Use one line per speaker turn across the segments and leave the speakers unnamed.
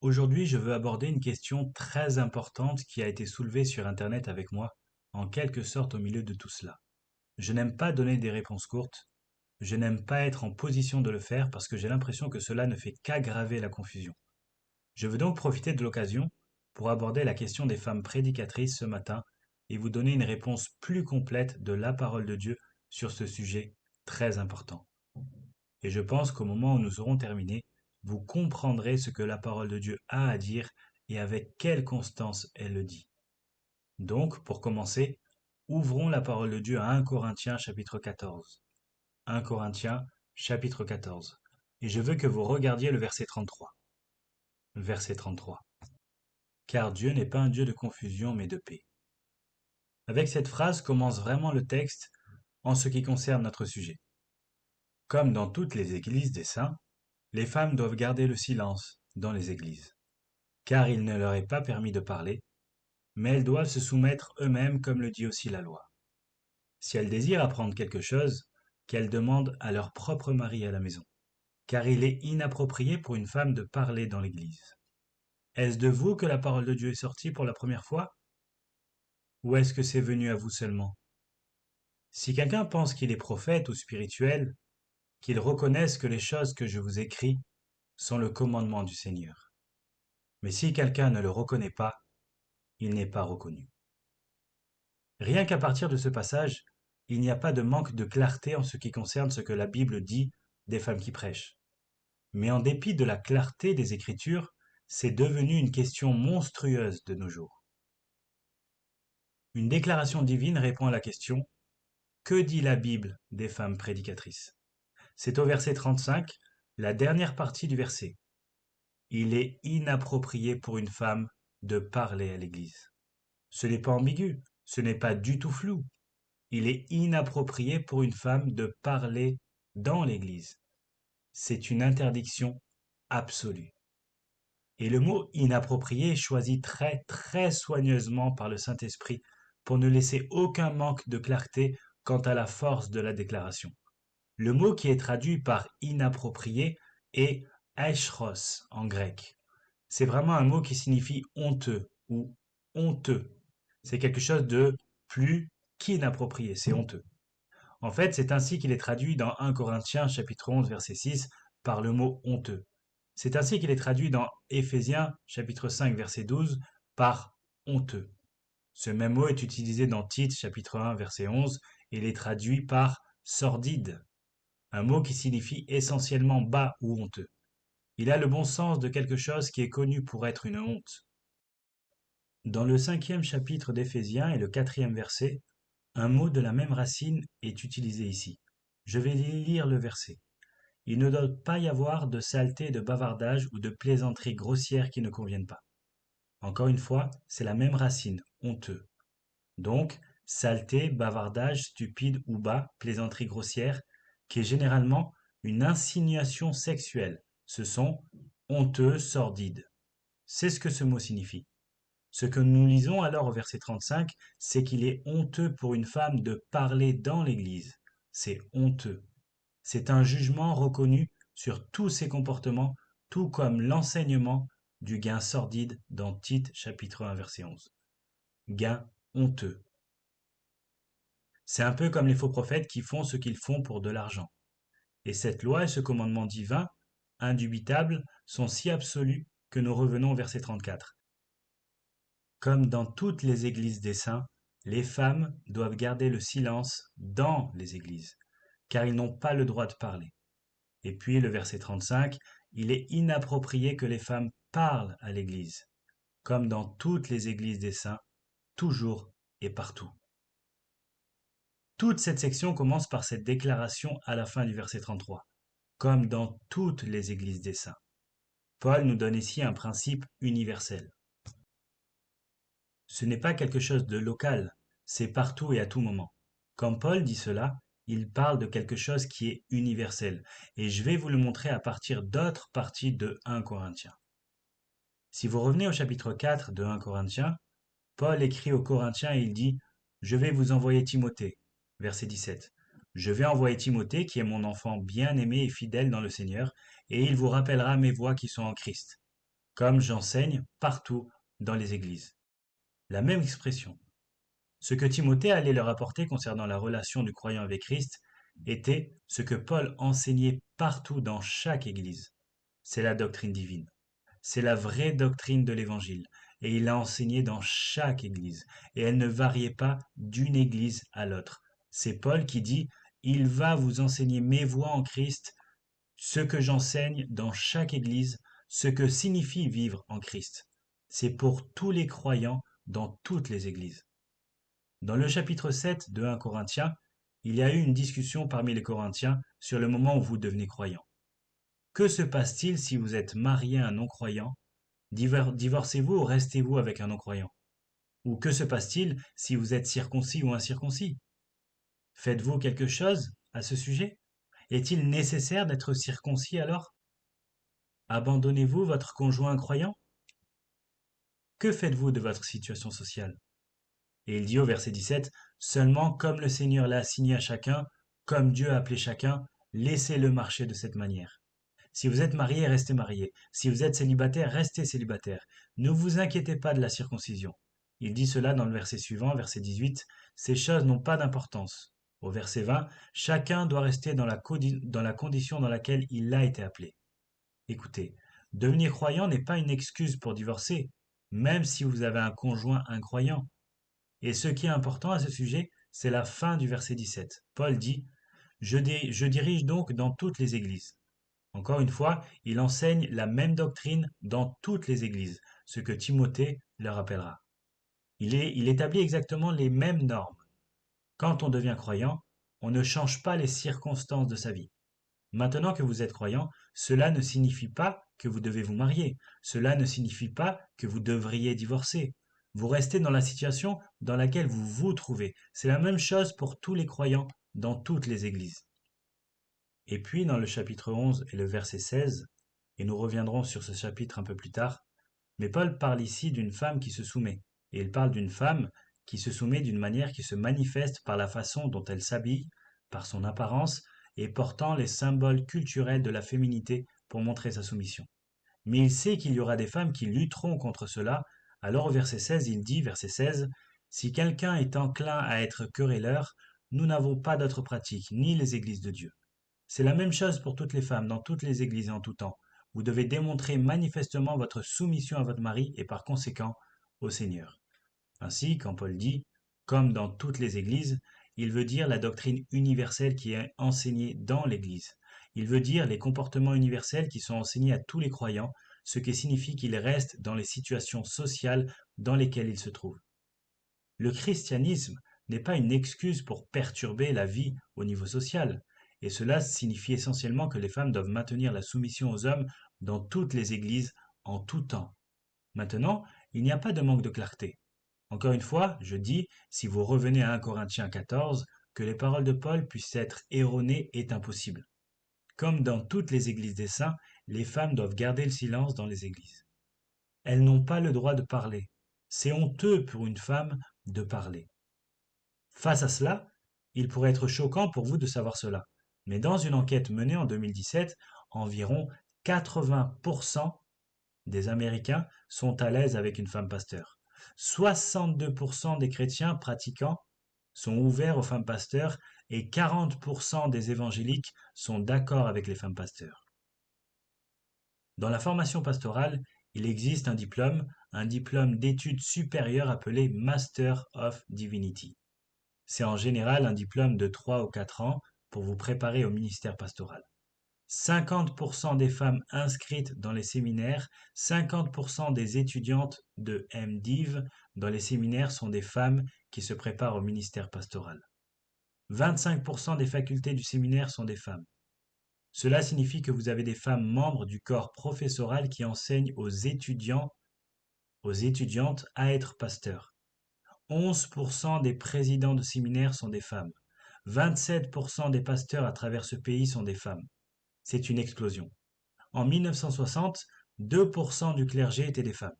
Aujourd'hui, je veux aborder une question très importante qui a été soulevée sur Internet avec moi, en quelque sorte au milieu de tout cela. Je n'aime pas donner des réponses courtes, je n'aime pas être en position de le faire parce que j'ai l'impression que cela ne fait qu'aggraver la confusion. Je veux donc profiter de l'occasion pour aborder la question des femmes prédicatrices ce matin et vous donner une réponse plus complète de la parole de Dieu sur ce sujet très important. Et je pense qu'au moment où nous aurons terminé, vous comprendrez ce que la parole de Dieu a à dire et avec quelle constance elle le dit. Donc, pour commencer, ouvrons la parole de Dieu à 1 Corinthiens chapitre 14. 1 Corinthiens chapitre 14. Et je veux que vous regardiez le verset 33. Verset 33. Car Dieu n'est pas un Dieu de confusion mais de paix. Avec cette phrase commence vraiment le texte en ce qui concerne notre sujet. Comme dans toutes les églises des saints, les femmes doivent garder le silence dans les églises, car il ne leur est pas permis de parler, mais elles doivent se soumettre eux-mêmes comme le dit aussi la loi. Si elles désirent apprendre quelque chose, qu'elles demandent à leur propre mari à la maison, car il est inapproprié pour une femme de parler dans l'église. Est-ce de vous que la parole de Dieu est sortie pour la première fois, ou est-ce que c'est venu à vous seulement? Si quelqu'un pense qu'il est prophète ou spirituel, qu'il reconnaisse que les choses que je vous écris sont le commandement du Seigneur. Mais si quelqu'un ne le reconnaît pas, il n'est pas reconnu. Rien qu'à partir de ce passage, il n'y a pas de manque de clarté en ce qui concerne ce que la Bible dit des femmes qui prêchent. Mais en dépit de la clarté des Écritures, c'est devenu une question monstrueuse de nos jours. Une déclaration divine répond à la question: que dit la Bible des femmes prédicatrices? C'est au verset 35, la dernière partie du verset. Il est inapproprié pour une femme de parler à l'Église. Ce n'est pas ambigu, ce n'est pas du tout flou. Il est inapproprié pour une femme de parler dans l'Église. C'est une interdiction absolue. Et le mot inapproprié est choisi très très soigneusement par le Saint-Esprit pour ne laisser aucun manque de clarté quant à la force de la déclaration. Le mot qui est traduit par inapproprié est aichros en grec. C'est vraiment un mot qui signifie honteux ou honteux. C'est quelque chose de plus qu'inapproprié, c'est honteux. En fait, c'est ainsi qu'il est traduit dans 1 Corinthiens chapitre 11 verset 6 par le mot honteux. C'est ainsi qu'il est traduit dans Éphésiens chapitre 5 verset 12 par honteux. Ce même mot est utilisé dans Tite chapitre 1 verset 11 et il est traduit par sordide, un mot qui signifie essentiellement bas ou honteux. Il a le bon sens de quelque chose qui est connu pour être une honte. Dans le 5e chapitre d'Éphésiens et le 4e verset, un mot de la même racine est utilisé ici. Je vais lire le verset. Il ne doit pas y avoir de saleté, de bavardage ou de plaisanteries grossières qui ne conviennent pas. Encore une fois, c'est la même racine, honteux. Donc, saleté, bavardage, stupide ou bas, plaisanterie grossière, qui est généralement une insinuation sexuelle. Ce sont honteux, sordides. C'est ce que ce mot signifie. Ce que nous lisons alors au verset 35, c'est qu'il est honteux pour une femme de parler dans l'Église. C'est honteux. C'est un jugement reconnu sur tous ses comportements, tout comme l'enseignement du gain sordide dans Tite chapitre 1 verset 11. Gain honteux. C'est un peu comme les faux prophètes qui font ce qu'ils font pour de l'argent. Et cette loi et ce commandement divin, indubitable, sont si absolus que nous revenons au verset 34. Comme dans toutes les églises des saints, les femmes doivent garder le silence dans les églises, car ils n'ont pas le droit de parler. Et puis le verset 35, il est inapproprié que les femmes parlent à l'église, comme dans toutes les églises des saints, toujours et partout. Toute cette section commence par cette déclaration à la fin du verset 33, comme dans toutes les églises des saints. Paul nous donne ici un principe universel. Ce n'est pas quelque chose de local, c'est partout et à tout moment. Quand Paul dit cela, il parle de quelque chose qui est universel, et je vais vous le montrer à partir d'autres parties de 1 Corinthiens. Si vous revenez au chapitre 4 de 1 Corinthiens, Paul écrit aux Corinthiens et il dit « Je vais vous envoyer Timothée ». Verset 17. « Je vais envoyer Timothée qui est mon enfant bien-aimé et fidèle dans le Seigneur, et il vous rappellera mes voies qui sont en Christ. » comme j'enseigne partout dans les églises. La même expression. Ce que Timothée allait leur apporter concernant la relation du croyant avec Christ était ce que Paul enseignait partout dans chaque église. C'est la doctrine divine. C'est la vraie doctrine de l'Évangile, et il l'a enseignée dans chaque église, et elle ne variait pas d'une église à l'autre. C'est Paul qui dit, il va vous enseigner mes voies en Christ, ce que j'enseigne dans chaque église, ce que signifie vivre en Christ. C'est pour tous les croyants dans toutes les églises. Dans le chapitre 7 de 1 Corinthiens, il y a eu une discussion parmi les Corinthiens sur le moment où vous devenez croyant. Que se passe-t-il si vous êtes marié à un non-croyant? Divorcez-vous ou restez-vous avec un non-croyant? Ou que se passe-t-il si vous êtes circoncis ou incirconcis? Faites-vous quelque chose à ce sujet? Est-il nécessaire d'être circoncis alors? Abandonnez-vous votre conjoint croyant? Que faites-vous de votre situation sociale? Et il dit au verset 17, seulement comme le Seigneur l'a assigné à chacun, comme Dieu a appelé chacun, laissez-le marcher de cette manière. Si vous êtes marié, restez marié. Si vous êtes célibataire, restez célibataire. Ne vous inquiétez pas de la circoncision. Il dit cela dans le verset suivant, verset 18, ces choses n'ont pas d'importance. Au verset 20, chacun doit rester dans la condition dans laquelle il a été appelé. Écoutez, devenir croyant n'est pas une excuse pour divorcer, même si vous avez un conjoint incroyant. Et ce qui est important à ce sujet, c'est la fin du verset 17. Paul dit, je dirige donc dans toutes les églises. Encore une fois, il enseigne la même doctrine dans toutes les églises, ce que Timothée leur rappellera. Il établit exactement les mêmes normes. Quand on devient croyant, on ne change pas les circonstances de sa vie. Maintenant que vous êtes croyant, cela ne signifie pas que vous devez vous marier, cela ne signifie pas que vous devriez divorcer. Vous restez dans la situation dans laquelle vous vous trouvez. C'est la même chose pour tous les croyants dans toutes les églises. Et puis dans le chapitre 11 et le verset 16, et nous reviendrons sur ce chapitre un peu plus tard, mais Paul parle ici d'une femme qui se soumet, et il parle d'une femme qui se soumet d'une manière qui se manifeste par la façon dont elle s'habille, par son apparence, et portant les symboles culturels de la féminité pour montrer sa soumission. Mais il sait qu'il y aura des femmes qui lutteront contre cela, alors au verset 16, il dit, verset 16, si quelqu'un est enclin à être querelleur, nous n'avons pas d'autre pratique, ni les églises de Dieu. C'est la même chose pour toutes les femmes, dans toutes les églises et en tout temps. Vous devez démontrer manifestement votre soumission à votre mari et par conséquent au Seigneur. Ainsi, quand Paul dit, comme dans toutes les églises, il veut dire la doctrine universelle qui est enseignée dans l'église. Il veut dire les comportements universels qui sont enseignés à tous les croyants, ce qui signifie qu'ils restent dans les situations sociales dans lesquelles ils se trouvent. Le christianisme n'est pas une excuse pour perturber la vie au niveau social, et cela signifie essentiellement que les femmes doivent maintenir la soumission aux hommes dans toutes les églises en tout temps. Maintenant, il n'y a pas de manque de clarté. Encore une fois, je dis, si vous revenez à 1 Corinthiens 14, que les paroles de Paul puissent être erronées est impossible. Comme dans toutes les églises des saints, les femmes doivent garder le silence dans les églises. Elles n'ont pas le droit de parler. C'est honteux pour une femme de parler. Face à cela, il pourrait être choquant pour vous de savoir cela. Mais dans une enquête menée en 2017, environ 80% des Américains sont à l'aise avec une femme pasteur. 62% des chrétiens pratiquants sont ouverts aux femmes pasteurs et 40% des évangéliques sont d'accord avec les femmes pasteurs. Dans la formation pastorale, il existe un diplôme d'études supérieures appelé Master of Divinity. C'est en général un diplôme de 3 ou 4 ans pour vous préparer au ministère pastoral. 50% des femmes inscrites dans les séminaires, 50% des étudiantes de MDiv dans les séminaires sont des femmes qui se préparent au ministère pastoral. 25% des facultés du séminaire sont des femmes. Cela signifie que vous avez des femmes membres du corps professoral qui enseignent aux étudiantes à être pasteurs. 11% des présidents de séminaires sont des femmes. 27% des pasteurs à travers ce pays sont des femmes. C'est une explosion. En 1960, 2% du clergé étaient des femmes.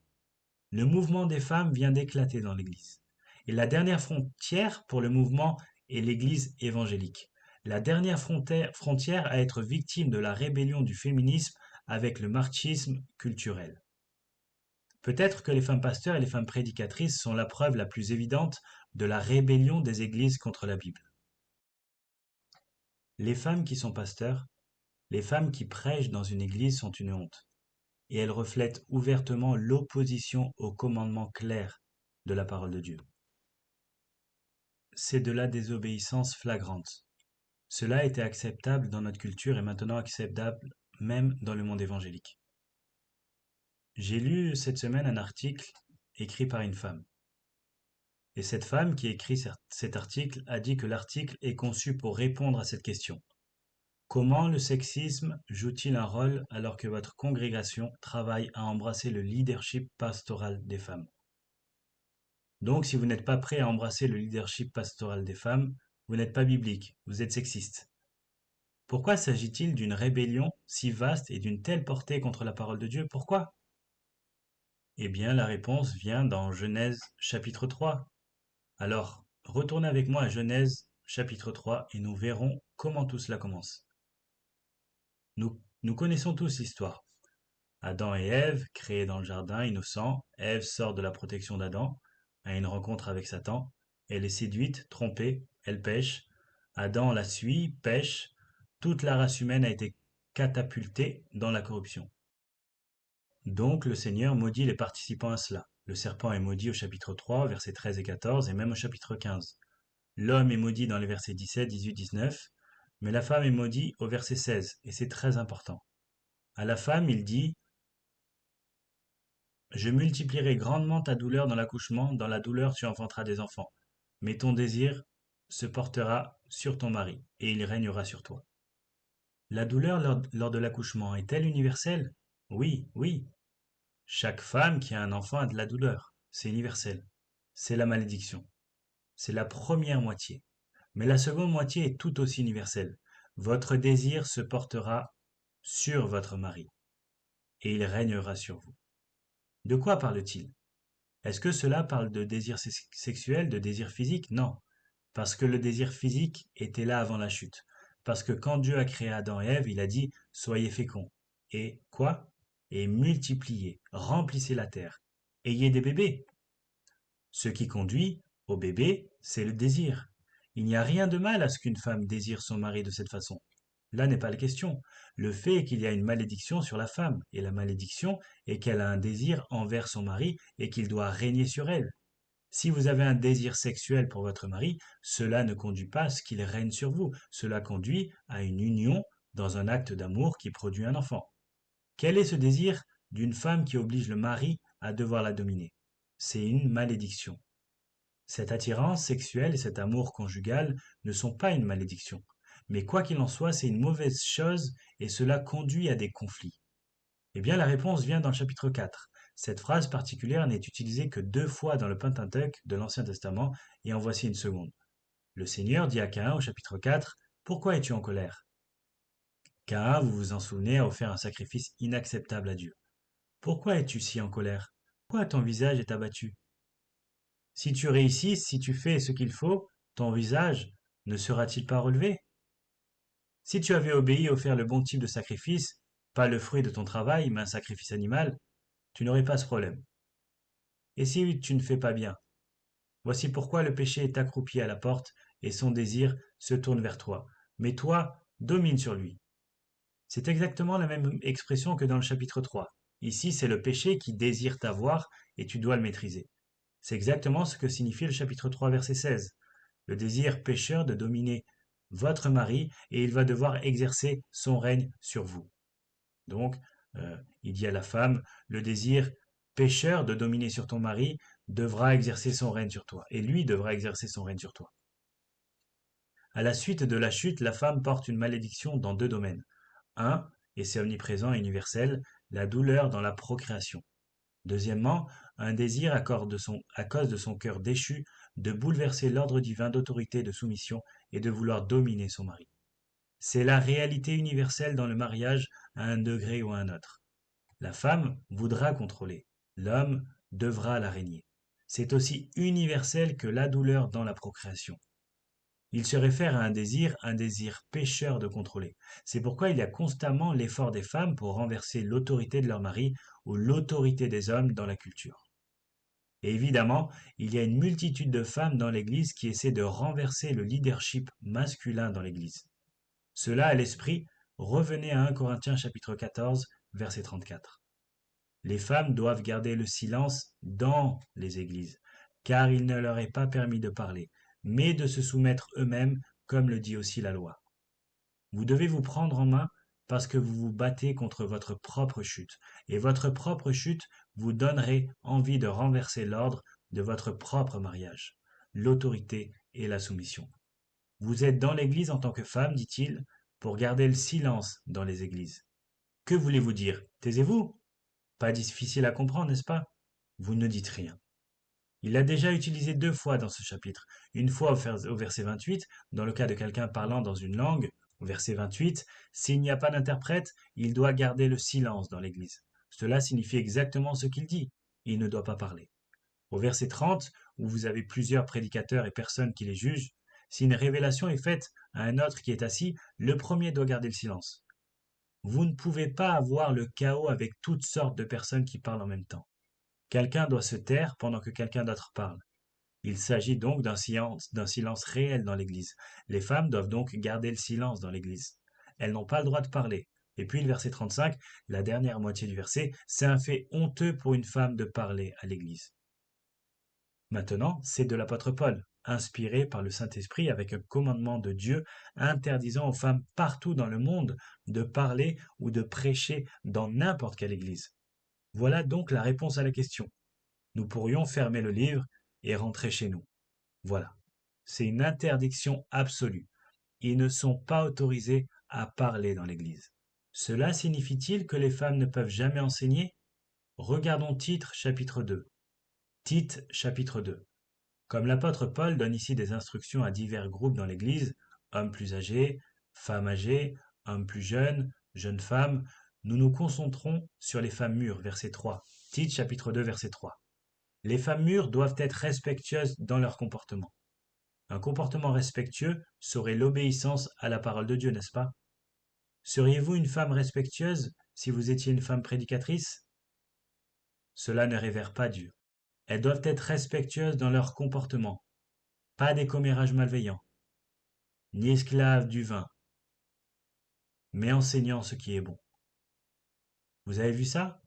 Le mouvement des femmes vient d'éclater dans l'Église. Et la dernière frontière pour le mouvement est l'Église évangélique. La dernière frontière à être victime de la rébellion du féminisme avec le marxisme culturel. Peut-être que les femmes pasteurs et les femmes prédicatrices sont la preuve la plus évidente de la rébellion des églises contre la Bible. Les femmes qui sont pasteurs, les femmes qui prêchent dans une église sont une honte, et elles reflètent ouvertement l'opposition au commandement clair de la parole de Dieu. C'est de la désobéissance flagrante. Cela était acceptable dans notre culture et maintenant acceptable même dans le monde évangélique. J'ai lu cette semaine un article écrit par une femme. Et cette femme qui écrit cet article a dit que l'article est conçu pour répondre à cette question. Comment le sexisme joue-t-il un rôle alors que votre congrégation travaille à embrasser le leadership pastoral des femmes? Donc, si vous n'êtes pas prêt à embrasser le leadership pastoral des femmes, vous n'êtes pas biblique, vous êtes sexiste. Pourquoi s'agit-il d'une rébellion si vaste et d'une telle portée contre la parole de Dieu? Pourquoi? Eh bien, la réponse vient dans Genèse chapitre 3. Alors, retournez avec moi à Genèse chapitre 3 et nous verrons comment tout cela commence. Nous connaissons tous l'histoire. Adam et Ève, créés dans le jardin, innocents, Ève sort de la protection d'Adam, a une rencontre avec Satan, elle est séduite, trompée, elle pêche, Adam la suit, pêche, toute la race humaine a été catapultée dans la corruption. Donc le Seigneur maudit les participants à cela. Le serpent est maudit au chapitre 3, versets 13 et 14, et même au chapitre 15. L'homme est maudit dans les versets 17, 18, 19, mais la femme est maudite au verset 16, et c'est très important. À la femme, il dit « Je multiplierai grandement ta douleur dans l'accouchement, dans la douleur tu enfanteras des enfants, mais ton désir se portera sur ton mari, et il régnera sur toi. » La douleur lors de l'accouchement est-elle universelle? Oui, oui. Chaque femme qui a un enfant a de la douleur, c'est universel. C'est la malédiction. C'est la première moitié. Mais la seconde moitié est tout aussi universelle. Votre désir se portera sur votre mari, et il régnera sur vous. De quoi parle-t-il? Est-ce que cela parle de désir sexuel, de désir physique? Non, parce que le désir physique était là avant la chute. Parce que quand Dieu a créé Adam et Ève, il a dit « Soyez féconds ». Et quoi? Et multipliez, remplissez la terre, ayez des bébés. Ce qui conduit au bébé, c'est le désir. Il n'y a rien de mal à ce qu'une femme désire son mari de cette façon. Là n'est pas la question. Le fait est qu'il y a une malédiction sur la femme, et la malédiction est qu'elle a un désir envers son mari et qu'il doit régner sur elle. Si vous avez un désir sexuel pour votre mari, cela ne conduit pas à ce qu'il règne sur vous. Cela conduit à une union dans un acte d'amour qui produit un enfant. Quel est ce désir d'une femme qui oblige le mari à devoir la dominer? C'est une malédiction. Cette attirance sexuelle et cet amour conjugal ne sont pas une malédiction. Mais quoi qu'il en soit, c'est une mauvaise chose et cela conduit à des conflits. Eh bien, la réponse vient dans le chapitre 4. Cette phrase particulière n'est utilisée que 2 fois dans le Pentateuque de l'Ancien Testament, et en voici une seconde. Le Seigneur dit à Caïn au chapitre 4, « Pourquoi es-tu en colère ?» Caïn, vous vous en souvenez, a offert un sacrifice inacceptable à Dieu. Pourquoi es-tu si en colère? Pourquoi ton visage est abattu? Si tu réussis, si tu fais ce qu'il faut, ton visage ne sera-t-il pas relevé? Si tu avais obéi et offert le bon type de sacrifice, pas le fruit de ton travail, mais un sacrifice animal, tu n'aurais pas ce problème. Et si tu ne fais pas bien? Voici pourquoi le péché est accroupi à la porte et son désir se tourne vers toi. Mais toi, domine sur lui. C'est exactement la même expression que dans le chapitre 3. Ici, c'est le péché qui désire t'avoir et tu dois le maîtriser. C'est exactement ce que signifie le chapitre 3, verset 16. Le désir pécheur de dominer votre mari et il va devoir exercer son règne sur vous. Donc, il dit à la femme, le désir pécheur de dominer sur ton mari devra exercer son règne sur toi, et lui devra exercer son règne sur toi. À la suite de la chute, la femme porte une malédiction dans 2 domaines. Un, et c'est omniprésent et universel, la douleur dans la procréation. Deuxièmement, un désir à cause de son cœur déchu de bouleverser l'ordre divin d'autorité et de soumission et de vouloir dominer son mari. C'est la réalité universelle dans le mariage à un degré ou à un autre. La femme voudra contrôler, l'homme devra la régner. C'est aussi universel que la douleur dans la procréation. Il se réfère à un désir pécheur de contrôler. C'est pourquoi il y a constamment l'effort des femmes pour renverser l'autorité de leur mari ou l'autorité des hommes dans la culture. Et évidemment, il y a une multitude de femmes dans l'Église qui essaient de renverser le leadership masculin dans l'Église. Cela à l'esprit, revenez à 1 Corinthiens chapitre 14, verset 34. Les femmes doivent garder le silence dans les églises, car il ne leur est pas permis de parler, mais de se soumettre eux-mêmes, comme le dit aussi la loi. Vous devez vous prendre en main parce que vous vous battez contre votre propre chute, et votre propre chute vous donnerait envie de renverser l'ordre de votre propre mariage, l'autorité et la soumission. Vous êtes dans l'Église en tant que femme, dit-il, pour garder le silence dans les églises. Que voulez-vous dire? Taisez-vous? Pas difficile à comprendre, n'est-ce pas? Vous ne dites rien. Il l'a déjà utilisé 2 fois dans ce chapitre. Une fois au verset 28, dans le cas de quelqu'un parlant dans une langue, au verset 28, s'il n'y a pas d'interprète, il doit garder le silence dans l'Église. Cela signifie exactement ce qu'il dit. Il ne doit pas parler. Au verset 30, où vous avez plusieurs prédicateurs et personnes qui les jugent, si une révélation est faite à un autre qui est assis, le premier doit garder le silence. Vous ne pouvez pas avoir le chaos avec toutes sortes de personnes qui parlent en même temps. Quelqu'un doit se taire pendant que quelqu'un d'autre parle. Il s'agit donc d'un silence réel dans l'Église. Les femmes doivent donc garder le silence dans l'Église. Elles n'ont pas le droit de parler. Et puis le verset 35, la dernière moitié du verset, c'est un fait honteux pour une femme de parler à l'Église. Maintenant, c'est de l'apôtre Paul, inspiré par le Saint-Esprit avec un commandement de Dieu interdisant aux femmes partout dans le monde de parler ou de prêcher dans n'importe quelle église. Voilà donc la réponse à la question. Nous pourrions fermer le livre et rentrer chez nous. Voilà. C'est une interdiction absolue. Ils ne sont pas autorisés à parler dans l'église. Cela signifie-t-il que les femmes ne peuvent jamais enseigner? Regardons Titre chapitre 2. Tite chapitre 2. Comme l'apôtre Paul donne ici des instructions à divers groupes dans l'Église, hommes plus âgés, femmes âgées, hommes plus jeunes, jeunes femmes, nous nous concentrons sur les femmes mûres, verset 3. Tite chapitre 2, verset 3. Les femmes mûres doivent être respectueuses dans leur comportement. Un comportement respectueux serait l'obéissance à la parole de Dieu, n'est-ce pas? Seriez-vous une femme respectueuse si vous étiez une femme prédicatrice? Cela ne révère pas Dieu. Elles doivent être respectueuses dans leur comportement, pas des commérages malveillants, ni esclaves du vin, mais enseignant ce qui est bon. Vous avez vu ça?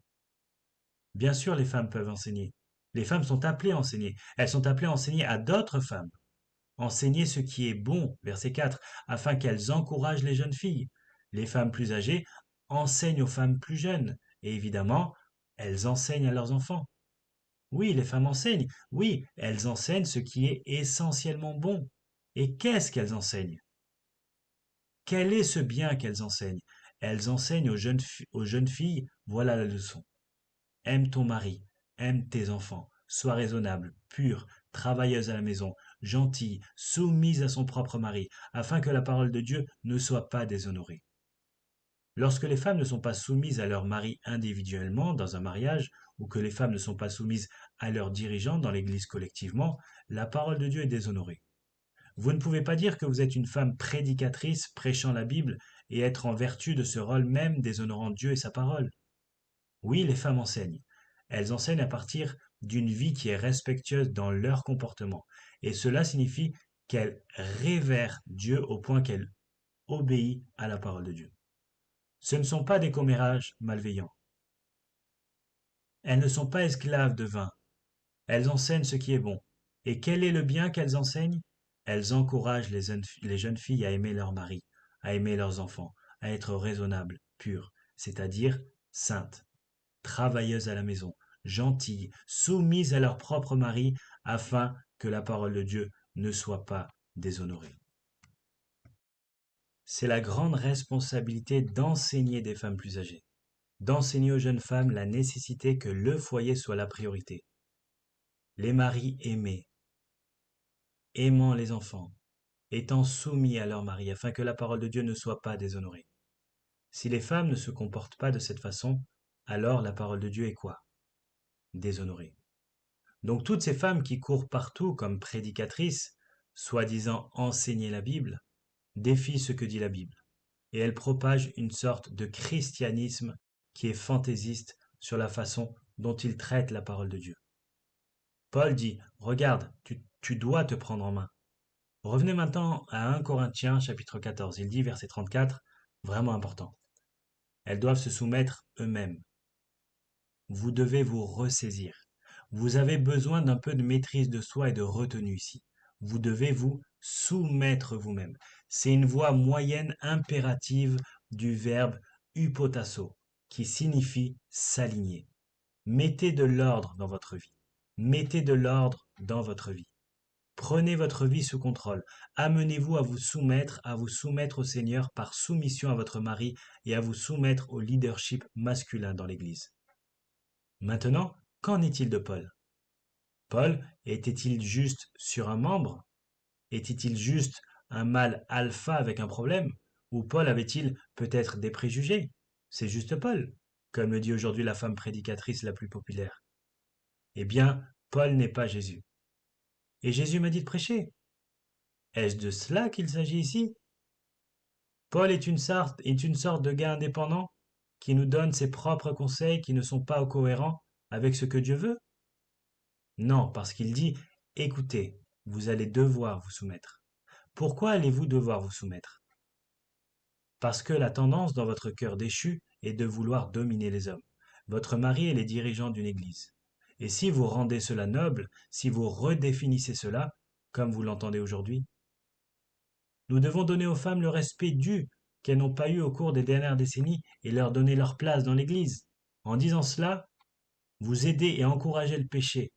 Bien sûr, les femmes peuvent enseigner. Les femmes sont appelées à enseigner. Elles sont appelées à enseigner à d'autres femmes. Enseigner ce qui est bon, verset 4, afin qu'elles encouragent les jeunes filles. Les femmes plus âgées enseignent aux femmes plus jeunes. Et évidemment, elles enseignent à leurs enfants. Oui, les femmes enseignent. Oui, elles enseignent ce qui est essentiellement bon. Et qu'est-ce qu'elles enseignent? Quel est ce bien qu'elles enseignent? Elles enseignent aux jeunes filles, voilà la leçon. Aime ton mari, aime tes enfants, sois raisonnable, pure, travailleuse à la maison, gentille, soumise à son propre mari, afin que la parole de Dieu ne soit pas déshonorée. Lorsque les femmes ne sont pas soumises à leur mari individuellement dans un mariage, ou que les femmes ne sont pas soumises à leurs dirigeants dans l'Église collectivement, la parole de Dieu est déshonorée. Vous ne pouvez pas dire que vous êtes une femme prédicatrice prêchant la Bible et être en vertu de ce rôle même déshonorant Dieu et sa parole. Oui, les femmes enseignent. Elles enseignent à partir d'une vie qui est respectueuse dans leur comportement. Et cela signifie qu'elles révèrent Dieu au point qu'elles obéissent à la parole de Dieu. Ce ne sont pas des commérages malveillants. Elles ne sont pas esclaves de vin. Elles enseignent ce qui est bon. Et quel est le bien qu'elles enseignent? Elles encouragent les jeunes filles à aimer leur mari, à aimer leurs enfants, à être raisonnables, pures, c'est-à-dire saintes, travailleuses à la maison, gentilles, soumises à leur propre mari, afin que la parole de Dieu ne soit pas déshonorée. C'est la grande responsabilité d'enseigner des femmes plus âgées, d'enseigner aux jeunes femmes la nécessité que le foyer soit la priorité. Les maris aimés, aimant les enfants, étant soumis à leur mari, afin que la parole de Dieu ne soit pas déshonorée. Si les femmes ne se comportent pas de cette façon, alors la parole de Dieu est quoi? Déshonorée. Donc toutes ces femmes qui courent partout comme prédicatrices soi-disant enseigner la Bible, défie ce que dit la Bible, et elle propage une sorte de christianisme qui est fantaisiste sur la façon dont il traite la parole de Dieu. Paul dit, regarde, tu dois te prendre en main. Revenez maintenant à 1 Corinthiens chapitre 14. Il dit, verset 34, vraiment important. Elles doivent se soumettre eux-mêmes. Vous devez vous ressaisir. Vous avez besoin d'un peu de maîtrise de soi et de retenue ici. Vous devez vous soumettre vous-même. C'est une voie moyenne impérative du verbe hypotasso, qui signifie s'aligner. Mettez de l'ordre dans votre vie. Mettez de l'ordre dans votre vie. Prenez votre vie sous contrôle. Amenez-vous à vous soumettre au Seigneur par soumission à votre mari et à vous soumettre au leadership masculin dans l'Église. Maintenant, qu'en est-il de Paul? Paul était-il juste sur un membre? Était-il juste un mâle alpha avec un problème? Ou Paul avait-il peut-être des préjugés? C'est juste Paul, comme le dit aujourd'hui la femme prédicatrice la plus populaire. Eh bien, Paul n'est pas Jésus. Et Jésus m'a dit de prêcher. Est-ce de cela qu'il s'agit ici? Paul est une sorte de gars indépendant qui nous donne ses propres conseils qui ne sont pas cohérents avec ce que Dieu veut? Non, parce qu'il dit, écoutez, vous allez devoir vous soumettre. Pourquoi allez-vous devoir vous soumettre? Parce que la tendance dans votre cœur déchu est de vouloir dominer les hommes. Votre mari est les dirigeants d'une église. Et si vous rendez cela noble, si vous redéfinissez cela, comme vous l'entendez aujourd'hui, nous devons donner aux femmes le respect dû qu'elles n'ont pas eu au cours des dernières décennies et leur donner leur place dans l'Église. En disant cela, vous aidez et encouragez le péché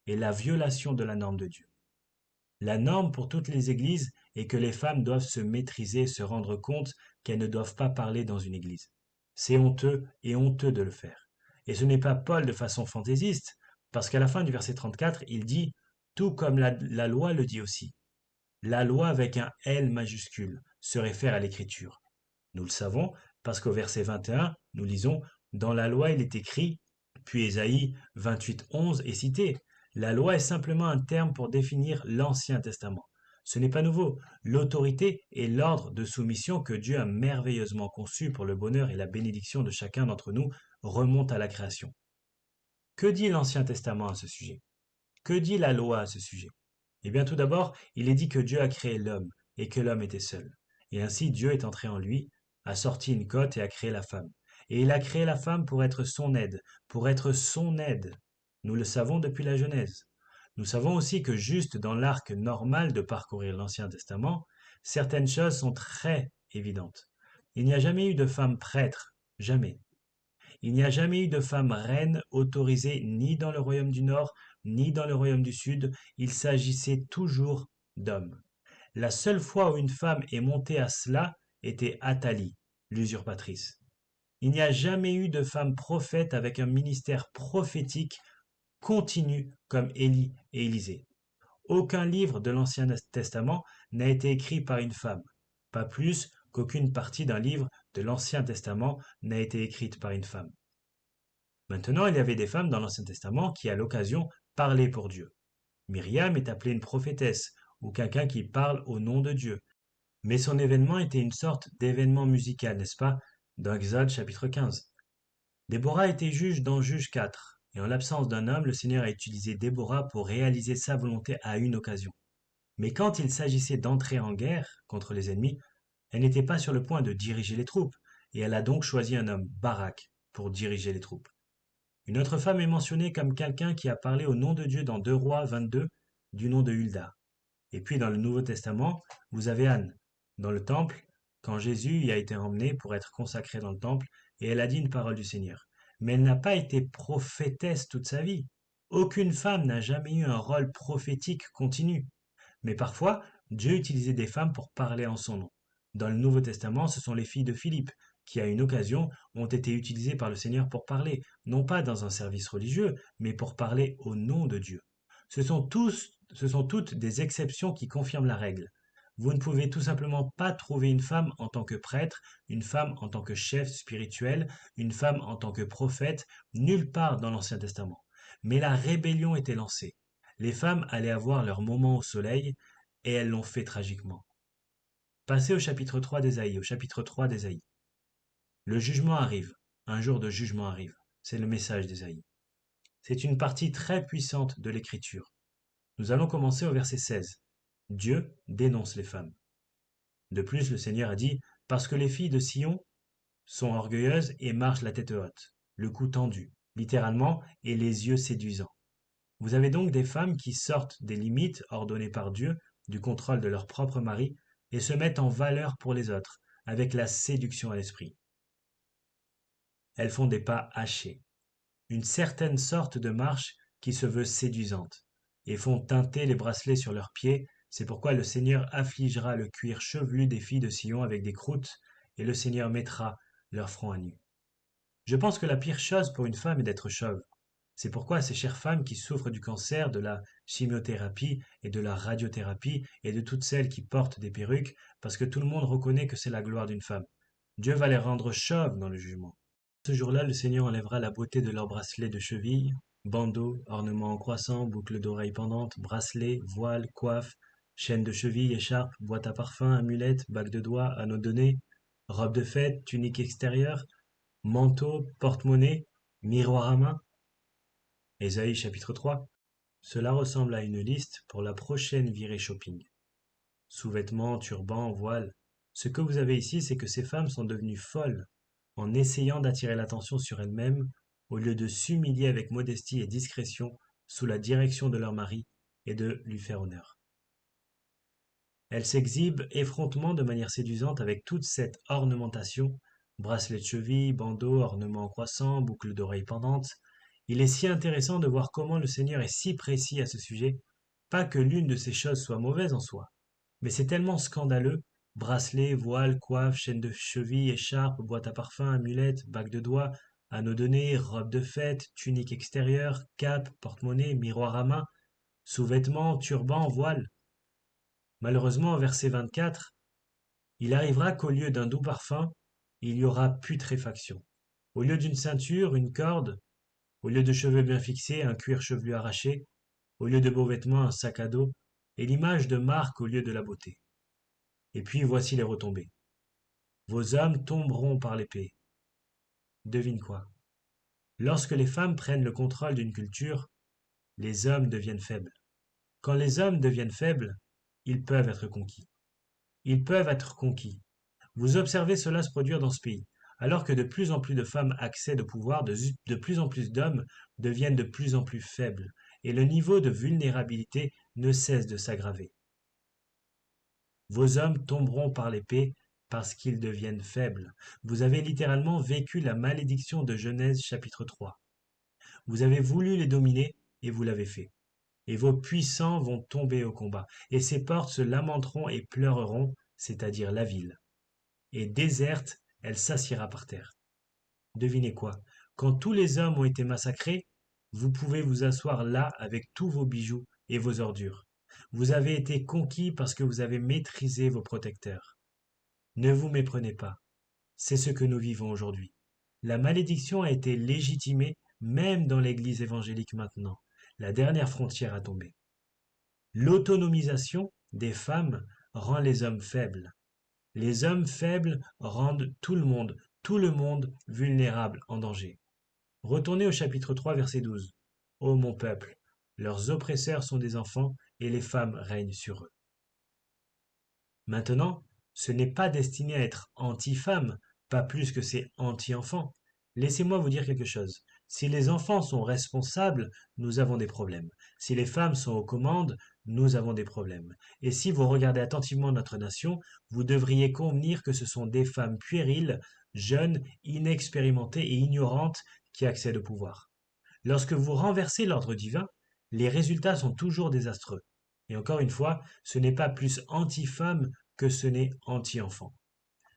et la violation de la norme de Dieu. La norme pour toutes les églises est que les femmes doivent se maîtriser et se rendre compte qu'elles ne doivent pas parler dans une église. C'est honteux et honteux de le faire. Et ce n'est pas Paul de façon fantaisiste, parce qu'à la fin du verset 34, il dit « Tout comme la loi le dit aussi ». La loi avec un L majuscule se réfère à l'écriture. Nous le savons parce qu'au verset 21, nous lisons « Dans la loi il est écrit », puis Ésaïe 28:11 est cité. La loi est simplement un terme pour définir l'Ancien Testament. Ce n'est pas nouveau. L'autorité et l'ordre de soumission que Dieu a merveilleusement conçu pour le bonheur et la bénédiction de chacun d'entre nous remontent à la création. Que dit l'Ancien Testament à ce sujet? Que dit la loi à ce sujet? Eh bien, tout d'abord, il est dit que Dieu a créé l'homme et que l'homme était seul. Et ainsi, Dieu est entré en lui, a sorti une côte et a créé la femme. Et il a créé la femme pour être son aide, pour être son aide. Nous le savons depuis la Genèse. Nous savons aussi que juste dans l'arc normal de parcourir l'Ancien Testament, certaines choses sont très évidentes. Il n'y a jamais eu de femme prêtre, jamais. Il n'y a jamais eu de femme reine autorisée ni dans le royaume du Nord, ni dans le royaume du Sud. Il s'agissait toujours d'hommes. La seule fois où une femme est montée à cela était Athalie, l'usurpatrice. Il n'y a jamais eu de femme prophète avec un ministère prophétique continu comme Élie et Élisée. Aucun livre de l'Ancien Testament n'a été écrit par une femme, pas plus qu'aucune partie d'un livre de l'Ancien Testament n'a été écrite par une femme. Maintenant, il y avait des femmes dans l'Ancien Testament qui, à l'occasion, parlaient pour Dieu. Myriam est appelée une prophétesse, ou quelqu'un qui parle au nom de Dieu. Mais son événement était une sorte d'événement musical, n'est-ce pas, dans Exode chapitre 15. Déborah était juge dans Juge 4, et en l'absence d'un homme, le Seigneur a utilisé Déborah pour réaliser sa volonté à une occasion. Mais quand il s'agissait d'entrer en guerre contre les ennemis, elle n'était pas sur le point de diriger les troupes, et elle a donc choisi un homme, Barak, pour diriger les troupes. Une autre femme est mentionnée comme quelqu'un qui a parlé au nom de Dieu dans 2 Rois 22, du nom de Hulda. Et puis dans le Nouveau Testament, vous avez Anne, dans le temple, quand Jésus y a été emmené pour être consacré dans le temple, et elle a dit une parole du Seigneur. Mais elle n'a pas été prophétesse toute sa vie. Aucune femme n'a jamais eu un rôle prophétique continu. Mais parfois, Dieu utilisait des femmes pour parler en son nom. Dans le Nouveau Testament, ce sont les filles de Philippe, qui à une occasion ont été utilisées par le Seigneur pour parler, non pas dans un service religieux, mais pour parler au nom de Dieu. Ce sont toutes des exceptions qui confirment la règle. Vous ne pouvez tout simplement pas trouver une femme en tant que prêtre, une femme en tant que chef spirituel, une femme en tant que prophète, nulle part dans l'Ancien Testament. Mais la rébellion était lancée. Les femmes allaient avoir leur moment au soleil, et elles l'ont fait tragiquement. Passez au chapitre 3 d'Ésaïe, au chapitre 3 d'Ésaïe. Le jugement arrive, un jour de jugement arrive. C'est le message d'Ésaïe. C'est une partie très puissante de l'Écriture. Nous allons commencer au verset 16. Dieu dénonce les femmes. De plus, le Seigneur a dit, parce que les filles de Sion sont orgueilleuses et marchent la tête haute, le cou tendu, littéralement, et les yeux séduisants. Vous avez donc des femmes qui sortent des limites ordonnées par Dieu, du contrôle de leur propre mari, et se mettent en valeur pour les autres, avec la séduction à l'esprit. Elles font des pas hachés, une certaine sorte de marche qui se veut séduisante, et font teinter les bracelets sur leurs pieds. C'est pourquoi le Seigneur affligera le cuir chevelu des filles de Sion avec des croûtes, et le Seigneur mettra leur front à nu. Je pense que la pire chose pour une femme est d'être chauve. C'est pourquoi ces chères femmes qui souffrent du cancer, de la chimiothérapie et de la radiothérapie et de toutes celles qui portent des perruques, parce que tout le monde reconnaît que c'est la gloire d'une femme. Dieu va les rendre chauves dans le jugement. Ce jour-là, le Seigneur enlèvera la beauté de leurs bracelets de cheville, bandeaux, ornements en croissant, boucles d'oreilles pendantes, bracelets, voiles, coiffes, chaînes de cheville, écharpes, boîtes à parfum, amulettes, bagues de doigts, anneaux de nez, robes de fête, tuniques extérieures, manteaux, porte-monnaie, miroirs à main. Ésaïe chapitre 3. Cela ressemble à une liste pour la prochaine virée shopping. Sous-vêtements, turbans, voiles. Ce que vous avez ici, c'est que ces femmes sont devenues folles en essayant d'attirer l'attention sur elles-mêmes au lieu de s'humilier avec modestie et discrétion sous la direction de leur mari et de lui faire honneur. Elles s'exhibent effrontement de manière séduisante avec toute cette ornementation, bracelets de cheville, bandeaux, ornements en croissant, boucles d'oreilles pendantes. Il est si intéressant de voir comment le Seigneur est si précis à ce sujet, pas que l'une de ces choses soit mauvaise en soi, mais c'est tellement scandaleux, bracelets, voiles, coiffes, chaînes de cheville, écharpes, boîtes à parfum, amulettes, bagues de doigts, anneaux de nez, robes de fête, tuniques extérieures, cape, porte-monnaie, miroir à main, sous-vêtements, turbans, voiles. Malheureusement, au verset 24, il arrivera qu'au lieu d'un doux parfum, il y aura putréfaction. Au lieu d'une ceinture, une corde, au lieu de cheveux bien fixés, un cuir chevelu arraché, au lieu de beaux vêtements, un sac à dos, et l'image de marque au lieu de la beauté. Et puis voici les retombées. Vos hommes tomberont par l'épée. Devine quoi? Lorsque les femmes prennent le contrôle d'une culture, les hommes deviennent faibles. Quand les hommes deviennent faibles, ils peuvent être conquis. Ils peuvent être conquis. Vous observez cela se produire dans ce pays. Alors que de plus en plus de femmes accèdent au pouvoir, de plus en plus d'hommes deviennent de plus en plus faibles, et le niveau de vulnérabilité ne cesse de s'aggraver. Vos hommes tomberont par l'épée parce qu'ils deviennent faibles. Vous avez littéralement vécu la malédiction de Genèse chapitre 3. Vous avez voulu les dominer et vous l'avez fait. Et vos puissants vont tomber au combat, et ces portes se lamenteront et pleureront, c'est-à-dire la ville. Et déserte, elle s'assiera par terre. Devinez quoi? Quand tous les hommes ont été massacrés, vous pouvez vous asseoir là avec tous vos bijoux et vos ordures. Vous avez été conquis parce que vous avez maîtrisé vos protecteurs. Ne vous méprenez pas. C'est ce que nous vivons aujourd'hui. La malédiction a été légitimée même dans l'Église évangélique maintenant. La dernière frontière a tombé. L'autonomisation des femmes rend les hommes faibles. Les hommes faibles rendent tout le monde vulnérable, en danger. Retournez au chapitre 3, verset 12. Ô mon peuple, leurs oppresseurs sont des enfants, et les femmes règnent sur eux. Maintenant, ce n'est pas destiné à être anti-femme, pas plus que c'est anti-enfant. Laissez-moi vous dire quelque chose. Si les enfants sont responsables, nous avons des problèmes. Si les femmes sont aux commandes, nous avons des problèmes. Et si vous regardez attentivement notre nation, vous devriez convenir que ce sont des femmes puériles, jeunes, inexpérimentées et ignorantes qui accèdent au pouvoir. Lorsque vous renversez l'ordre divin, les résultats sont toujours désastreux. Et encore une fois, ce n'est pas plus anti-femme que ce n'est anti-enfant.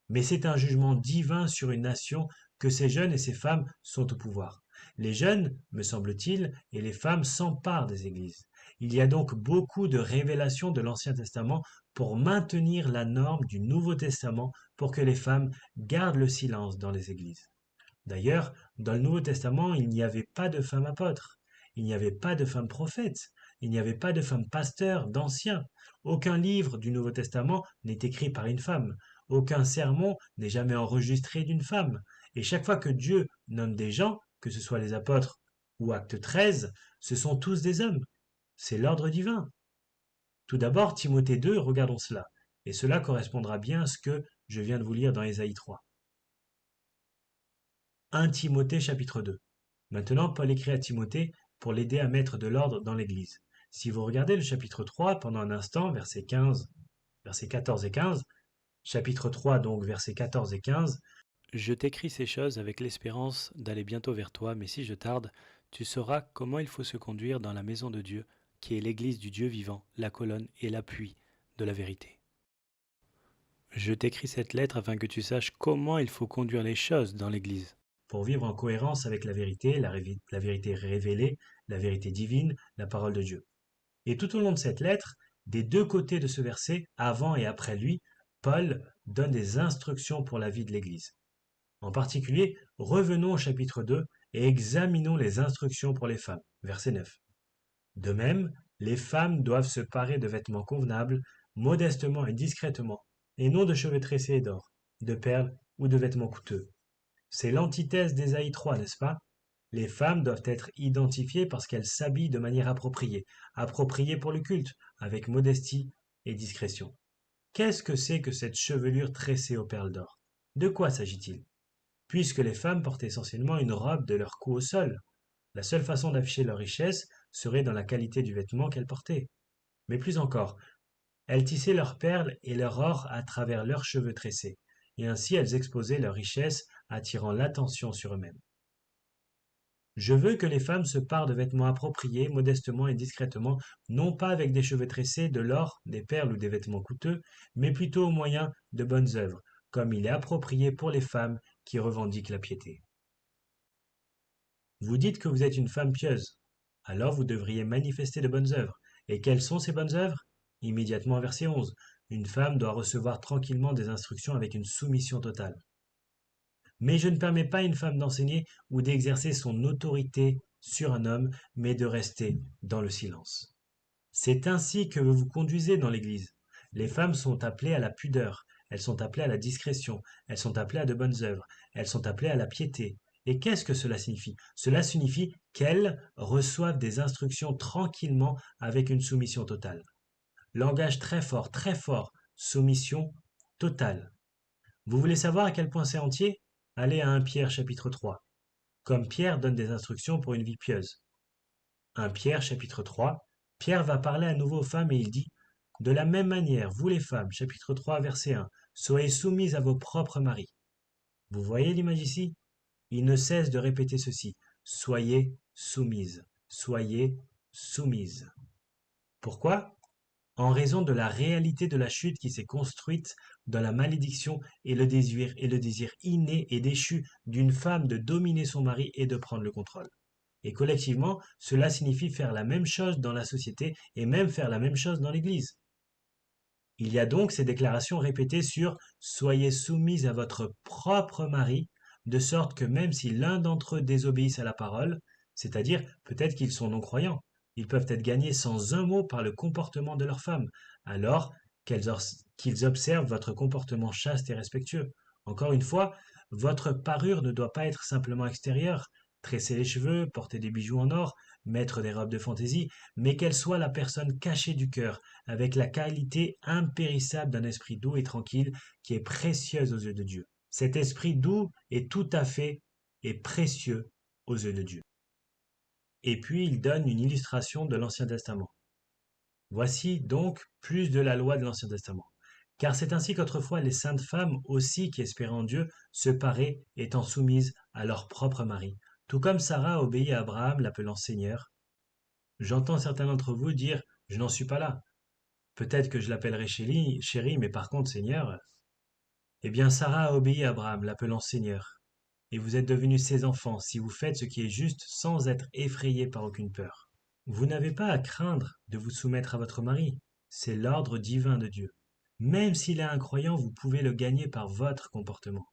Mais c'est un jugement divin sur une nation que ces jeunes et ces femmes sont au pouvoir. Les jeunes, me semble-t-il, et les femmes s'emparent des églises. Il y a donc beaucoup de révélations de l'Ancien Testament pour maintenir la norme du Nouveau Testament pour que les femmes gardent le silence dans les églises. D'ailleurs, dans le Nouveau Testament, il n'y avait pas de femmes apôtres, il n'y avait pas de femmes prophètes, il n'y avait pas de femme pasteur, d'ancien. Aucun livre du Nouveau Testament n'est écrit par une femme. Aucun sermon n'est jamais enregistré d'une femme. Et chaque fois que Dieu nomme des gens, que ce soit les apôtres ou Acte 13, ce sont tous des hommes. C'est l'ordre divin. Tout d'abord, Timothée 2, regardons cela. Et cela correspondra bien à ce que je viens de vous lire dans Ésaïe 3. 1 Timothée chapitre 2. Maintenant, Paul écrit à Timothée pour l'aider à mettre de l'ordre dans l'Église. Si vous regardez le chapitre 3 pendant un instant, versets 14 et 15, chapitre 3 donc versets 14 et 15,
Je t'écris ces choses avec l'espérance d'aller bientôt vers toi, mais si je tarde, tu sauras comment il faut se conduire dans la maison de Dieu, qui est l'église du Dieu vivant, la colonne et l'appui de la vérité. Je t'écris cette lettre afin que tu saches comment il faut conduire les choses dans l'église.
pour vivre en cohérence avec la vérité, la vérité révélée, la vérité divine, la parole de Dieu. Et tout au long de cette lettre, des deux côtés de ce verset, avant et après lui, Paul donne des instructions pour la vie de l'Église. En particulier, revenons au chapitre 2 et examinons les instructions pour les femmes. Verset 9. De même, les femmes doivent se parer de vêtements convenables, modestement et discrètement, et non de cheveux tressés et d'or, de perles ou de vêtements coûteux. C'est l'antithèse d'Ésaïe 3, n'est-ce pas? Les femmes doivent être identifiées parce qu'elles s'habillent de manière appropriée, appropriée pour le culte, avec modestie et discrétion. Qu'est-ce que c'est que cette chevelure tressée aux perles d'or? De quoi s'agit-il? Puisque les femmes portaient essentiellement une robe de leur cou au sol, la seule façon d'afficher leur richesse serait dans la qualité du vêtement qu'elles portaient. Mais plus encore, elles tissaient leurs perles et leur or à travers leurs cheveux tressés, et ainsi elles exposaient leur richesse, attirant l'attention sur eux-mêmes. Je veux que les femmes se parent de vêtements appropriés, modestement et discrètement, non pas avec des cheveux tressés, de l'or, des perles ou des vêtements coûteux, mais plutôt au moyen de bonnes œuvres, comme il est approprié pour les femmes qui revendiquent la piété. Vous dites que vous êtes une femme pieuse, alors vous devriez manifester de bonnes œuvres. Et quelles sont ces bonnes œuvres? Immédiatement verset 11. Une femme doit recevoir tranquillement des instructions avec une soumission totale. Mais je ne permets pas à une femme d'enseigner ou d'exercer son autorité sur un homme, mais de rester dans le silence. C'est ainsi que vous vous conduisez dans l'Église. Les femmes sont appelées à la pudeur, elles sont appelées à la discrétion, elles sont appelées à de bonnes œuvres, elles sont appelées à la piété. Et qu'est-ce que cela signifie? Cela signifie qu'elles reçoivent des instructions tranquillement avec une soumission totale. Langage très fort, soumission totale. Vous voulez savoir à quel point c'est entier? Allez à 1 Pierre chapitre 3. Comme Pierre donne des instructions pour une vie pieuse. 1 Pierre chapitre 3, Pierre va parler à nouveau aux femmes et il dit: De la même manière, vous les femmes, chapitre 3, verset 1, soyez soumises à vos propres maris. Vous voyez l'image ici? Il ne cesse de répéter ceci: soyez soumises, soyez soumises. Pourquoi? En raison de la réalité de la chute qui s'est construite dans la malédiction et le désir inné et déchu d'une femme de dominer son mari et de prendre le contrôle. Et collectivement, cela signifie faire la même chose dans la société et même faire la même chose dans l'Église. Il y a donc ces déclarations répétées sur soyez soumis à votre propre mari, de sorte que même si l'un d'entre eux désobéisse à la parole, c'est-à-dire peut-être qu'ils sont non-croyants, ils peuvent être gagnés sans un mot par le comportement de leur femme, alors qu'ils observent votre comportement chaste et respectueux. Encore une fois, votre parure ne doit pas être simplement extérieure, tresser les cheveux, porter des bijoux en or, mettre des robes de fantaisie, mais qu'elle soit la personne cachée du cœur, avec la qualité impérissable d'un esprit doux et tranquille qui est précieuse aux yeux de Dieu. Cet esprit doux est tout à fait et précieux aux yeux de Dieu. Et puis il donne une illustration de l'Ancien Testament. Voici donc plus de la loi de l'Ancien Testament. Car c'est ainsi qu'autrefois les saintes femmes aussi qui espéraient en Dieu se paraient étant soumises à leur propre mari, tout comme Sarah obéit à Abraham l'appelant Seigneur. J'entends certains d'entre vous dire: je n'en suis pas là. Peut-être que je l'appellerai chérie, mais par contre Seigneur. Eh bien Sarah a obéi à Abraham l'appelant Seigneur. Et vous êtes devenus ses enfants si vous faites ce qui est juste sans être effrayés par aucune peur. Vous n'avez pas à craindre de vous soumettre à votre mari. C'est l'ordre divin de Dieu. Même s'il est incroyant, vous pouvez le gagner par votre comportement.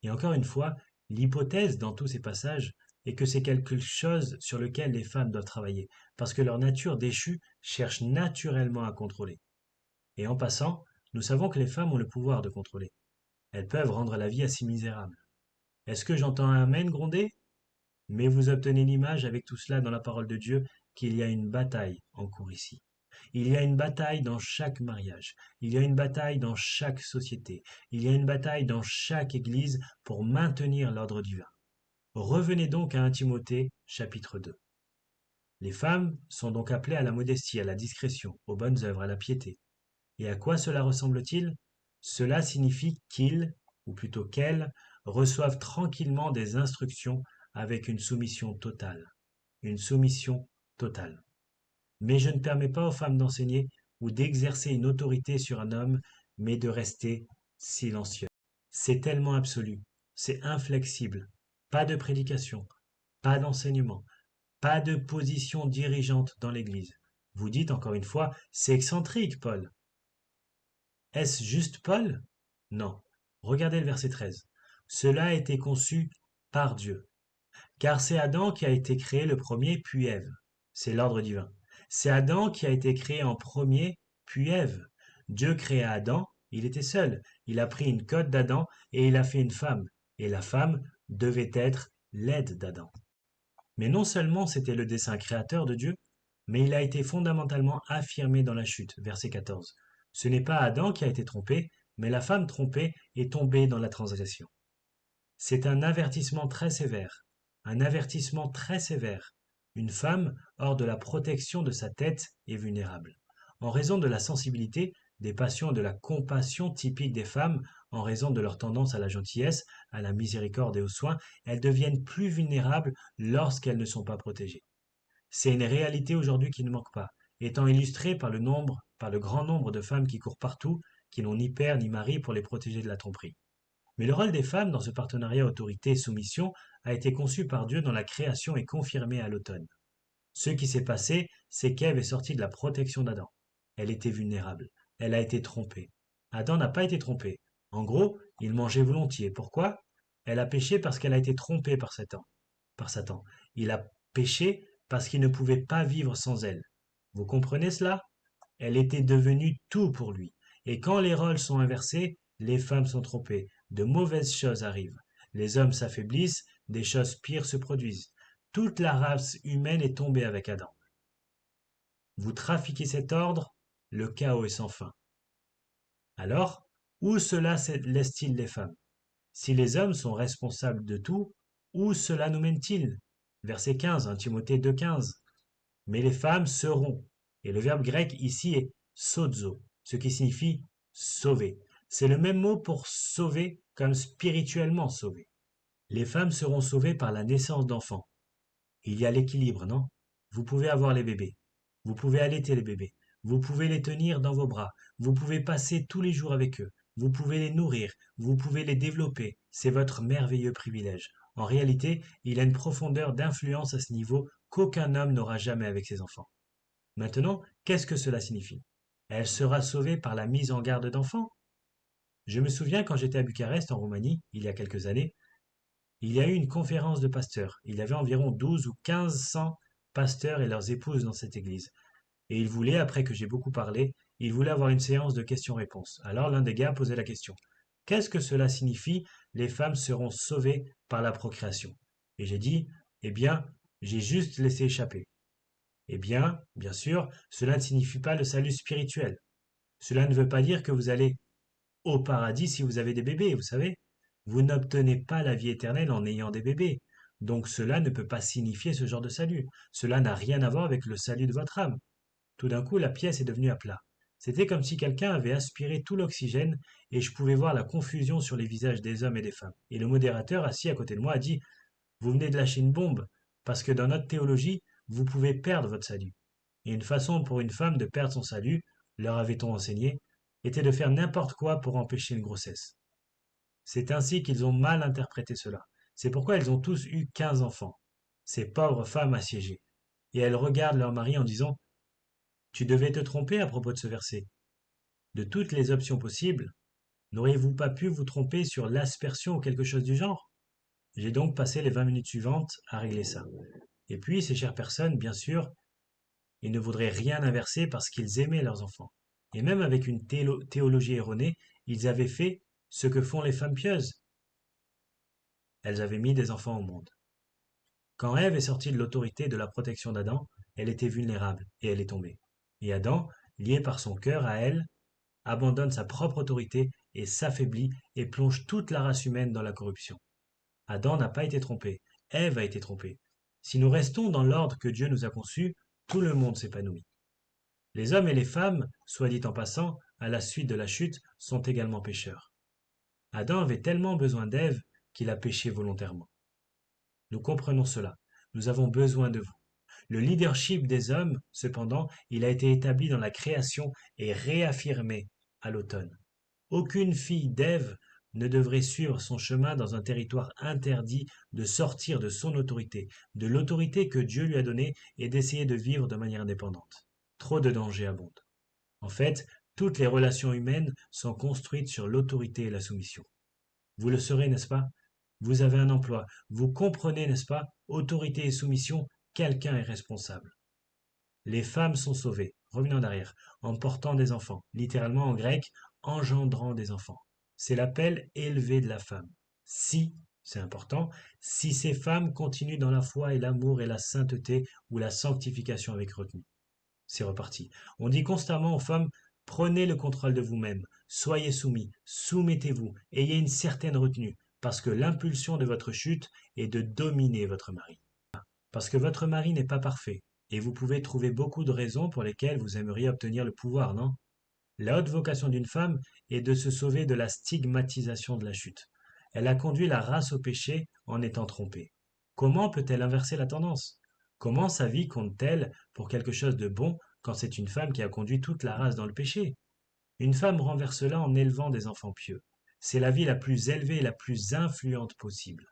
Et encore une fois, l'hypothèse dans tous ces passages et que c'est quelque chose sur lequel les femmes doivent travailler, parce que leur nature déchue cherche naturellement à contrôler. Et en passant, nous savons que les femmes ont le pouvoir de contrôler. Elles peuvent rendre la vie assez misérable. Est-ce que j'entends un amen gronder? Mais vous obtenez l'image avec tout cela dans la parole de Dieu qu'il y a une bataille en cours ici. Il y a une bataille dans chaque mariage, il y a une bataille dans chaque société, il y a une bataille dans chaque église pour maintenir l'ordre divin. Revenez donc à 1 Timothée chapitre 2. Les femmes sont donc appelées à la modestie, à la discrétion, aux bonnes œuvres, à la piété. Et à quoi cela ressemble-t-il? Cela signifie qu'ils, ou plutôt qu'elles, reçoivent tranquillement des instructions avec une soumission totale. Une soumission totale. Mais je ne permets pas aux femmes d'enseigner ou d'exercer une autorité sur un homme, mais de rester silencieuses. C'est tellement absolu, c'est inflexible. Pas de prédication, pas d'enseignement, pas de position dirigeante dans l'Église. Vous dites encore une fois, c'est excentrique, Paul. Est-ce juste Paul? Non. Regardez le verset 13. Cela a été conçu par Dieu. Car c'est Adam qui a été créé le premier, puis Ève. C'est l'ordre divin. C'est Adam qui a été créé en premier, puis Ève. Dieu créa Adam, il était seul. Il a pris une côte d'Adam et il a fait une femme. Et la femme devait être l'aide d'Adam. Mais non seulement c'était le dessein créateur de Dieu, mais il a été fondamentalement affirmé dans la chute, verset 14. Ce n'est pas Adam qui a été trompé, mais la femme trompée est tombée dans la transgression. C'est un avertissement très sévère, un avertissement très sévère. Une femme, hors de la protection de sa tête, est vulnérable. En raison de la sensibilité, des passions et de la compassion typiques des femmes, en raison de leur tendance à la gentillesse, à la miséricorde et aux soins, elles deviennent plus vulnérables lorsqu'elles ne sont pas protégées. C'est une réalité aujourd'hui qui ne manque pas, étant illustrée par le grand nombre de femmes qui courent partout, qui n'ont ni père ni mari pour les protéger de la tromperie. Mais le rôle des femmes dans ce partenariat autorité-soumission a été conçu par Dieu dans la création et confirmé à l'automne. Ce qui s'est passé, c'est qu'Ève est sortie de la protection d'Adam. Elle était vulnérable. Elle a été trompée. Adam n'a pas été trompé. En gros, il mangeait volontiers. Pourquoi? Elle a péché parce qu'elle a été trompée par Satan. Il a péché parce qu'il ne pouvait pas vivre sans elle. Vous comprenez cela? Elle était devenue tout pour lui. Et quand les rôles sont inversés, les femmes sont trompées. De mauvaises choses arrivent. Les hommes s'affaiblissent, des choses pires se produisent. Toute la race humaine est tombée avec Adam. Vous trafiquez cet ordre, le chaos est sans fin. Alors, où cela laisse-t-il les femmes? Si les hommes sont responsables de tout, où cela nous mène-t-il? Verset 15, 1 Timothée 2,15. Mais les femmes seront. Et le verbe grec ici est sozo, ce qui signifie sauver. C'est le même mot pour sauver comme spirituellement sauver. Les femmes seront sauvées par la naissance d'enfants. Il y a l'équilibre, non? Vous pouvez avoir les bébés. Vous pouvez allaiter les bébés. Vous pouvez les tenir dans vos bras. Vous pouvez passer tous les jours avec eux. Vous pouvez les nourrir. Vous pouvez les développer. C'est votre merveilleux privilège. En réalité, il a une profondeur d'influence à ce niveau qu'aucun homme n'aura jamais avec ses enfants. Maintenant, qu'est-ce que cela signifie? Elle sera sauvée par la mise en garde d'enfants? Je me souviens quand j'étais à Bucarest, en Roumanie, il y a quelques années, il y a eu une conférence de pasteurs. Il y avait environ 12 ou 1500 pasteurs et leurs épouses dans cette église. Et ils voulaient, après que j'ai beaucoup parlé, ils voulaient avoir une séance de questions-réponses. Alors l'un des gars posait la question. Qu'est-ce que cela signifie? Les femmes seront sauvées par la procréation. Et j'ai dit, eh bien, j'ai juste laissé échapper. Eh bien sûr, cela ne signifie pas le salut spirituel. Cela ne veut pas dire que vous allez au paradis si vous avez des bébés, vous savez. Vous n'obtenez pas la vie éternelle en ayant des bébés. Donc cela ne peut pas signifier ce genre de salut. Cela n'a rien à voir avec le salut de votre âme. Tout d'un coup, la pièce est devenue à plat. C'était comme si quelqu'un avait aspiré tout l'oxygène et je pouvais voir la confusion sur les visages des hommes et des femmes. Et le modérateur assis à côté de moi a dit, vous venez de lâcher une bombe, parce que dans notre théologie, vous pouvez perdre votre salut. Et une façon pour une femme de perdre son salut, leur avait-on enseigné, était de faire n'importe quoi pour empêcher une grossesse. C'est ainsi qu'ils ont mal interprété cela. C'est pourquoi ils ont tous eu 15 enfants. Ces pauvres femmes assiégées. Et elles regardent leur mari en disant, tu devais te tromper à propos de ce verset. De toutes les options possibles, n'auriez-vous pas pu vous tromper sur l'aspersion ou quelque chose du genre? J'ai donc passé les 20 minutes suivantes à régler ça. Et puis, ces chères personnes, bien sûr, ils ne voudraient rien inverser parce qu'ils aimaient leurs enfants. Et même avec une théologie erronée, ils avaient fait ce que font les femmes pieuses. Elles avaient mis des enfants au monde. Quand Ève est sortie de l'autorité et de la protection d'Adam, elle était vulnérable et elle est tombée. Et Adam, lié par son cœur à elle, abandonne sa propre autorité et s'affaiblit et plonge toute la race humaine dans la corruption. Adam n'a pas été trompé, Ève a été trompée. Si nous restons dans l'ordre que Dieu nous a conçu, tout le monde s'épanouit. Les hommes et les femmes, soit dit en passant, à la suite de la chute, sont également pécheurs. Adam avait tellement besoin d'Ève qu'il a péché volontairement. Nous comprenons cela. Nous avons besoin de vous. Le leadership des hommes, cependant, il a été établi dans la création et réaffirmé à l'automne. Aucune fille d'Ève ne devrait suivre son chemin dans un territoire interdit de sortir de son autorité, de l'autorité que Dieu lui a donnée et d'essayer de vivre de manière indépendante. Trop de dangers abondent. En fait, toutes les relations humaines sont construites sur l'autorité et la soumission. Vous le saurez, n'est-ce pas? Vous avez un emploi, vous comprenez, n'est-ce pas? Autorité et soumission, quelqu'un est responsable. Les femmes sont sauvées, revenons en arrière, en portant des enfants, littéralement en grec, engendrant des enfants. C'est l'appel élevé de la femme. Si, c'est important, si ces femmes continuent dans la foi et l'amour et la sainteté ou la sanctification avec retenue. C'est reparti. On dit constamment aux femmes, prenez le contrôle de vous-même, soyez soumis, soumettez-vous, ayez une certaine retenue, parce que l'impulsion de votre chute est de dominer votre mari. Parce que votre mari n'est pas parfait, et vous pouvez trouver beaucoup de raisons pour lesquelles vous aimeriez obtenir le pouvoir, non? La haute vocation d'une femme est de se sauver de la stigmatisation de la chute. Elle a conduit la race au péché en étant trompée. Comment peut-elle inverser la tendance? Comment sa vie compte-t-elle pour quelque chose de bon quand c'est une femme qui a conduit toute la race dans le péché? Une femme renverse cela en élevant des enfants pieux. C'est la vie la plus élevée et la plus influente possible.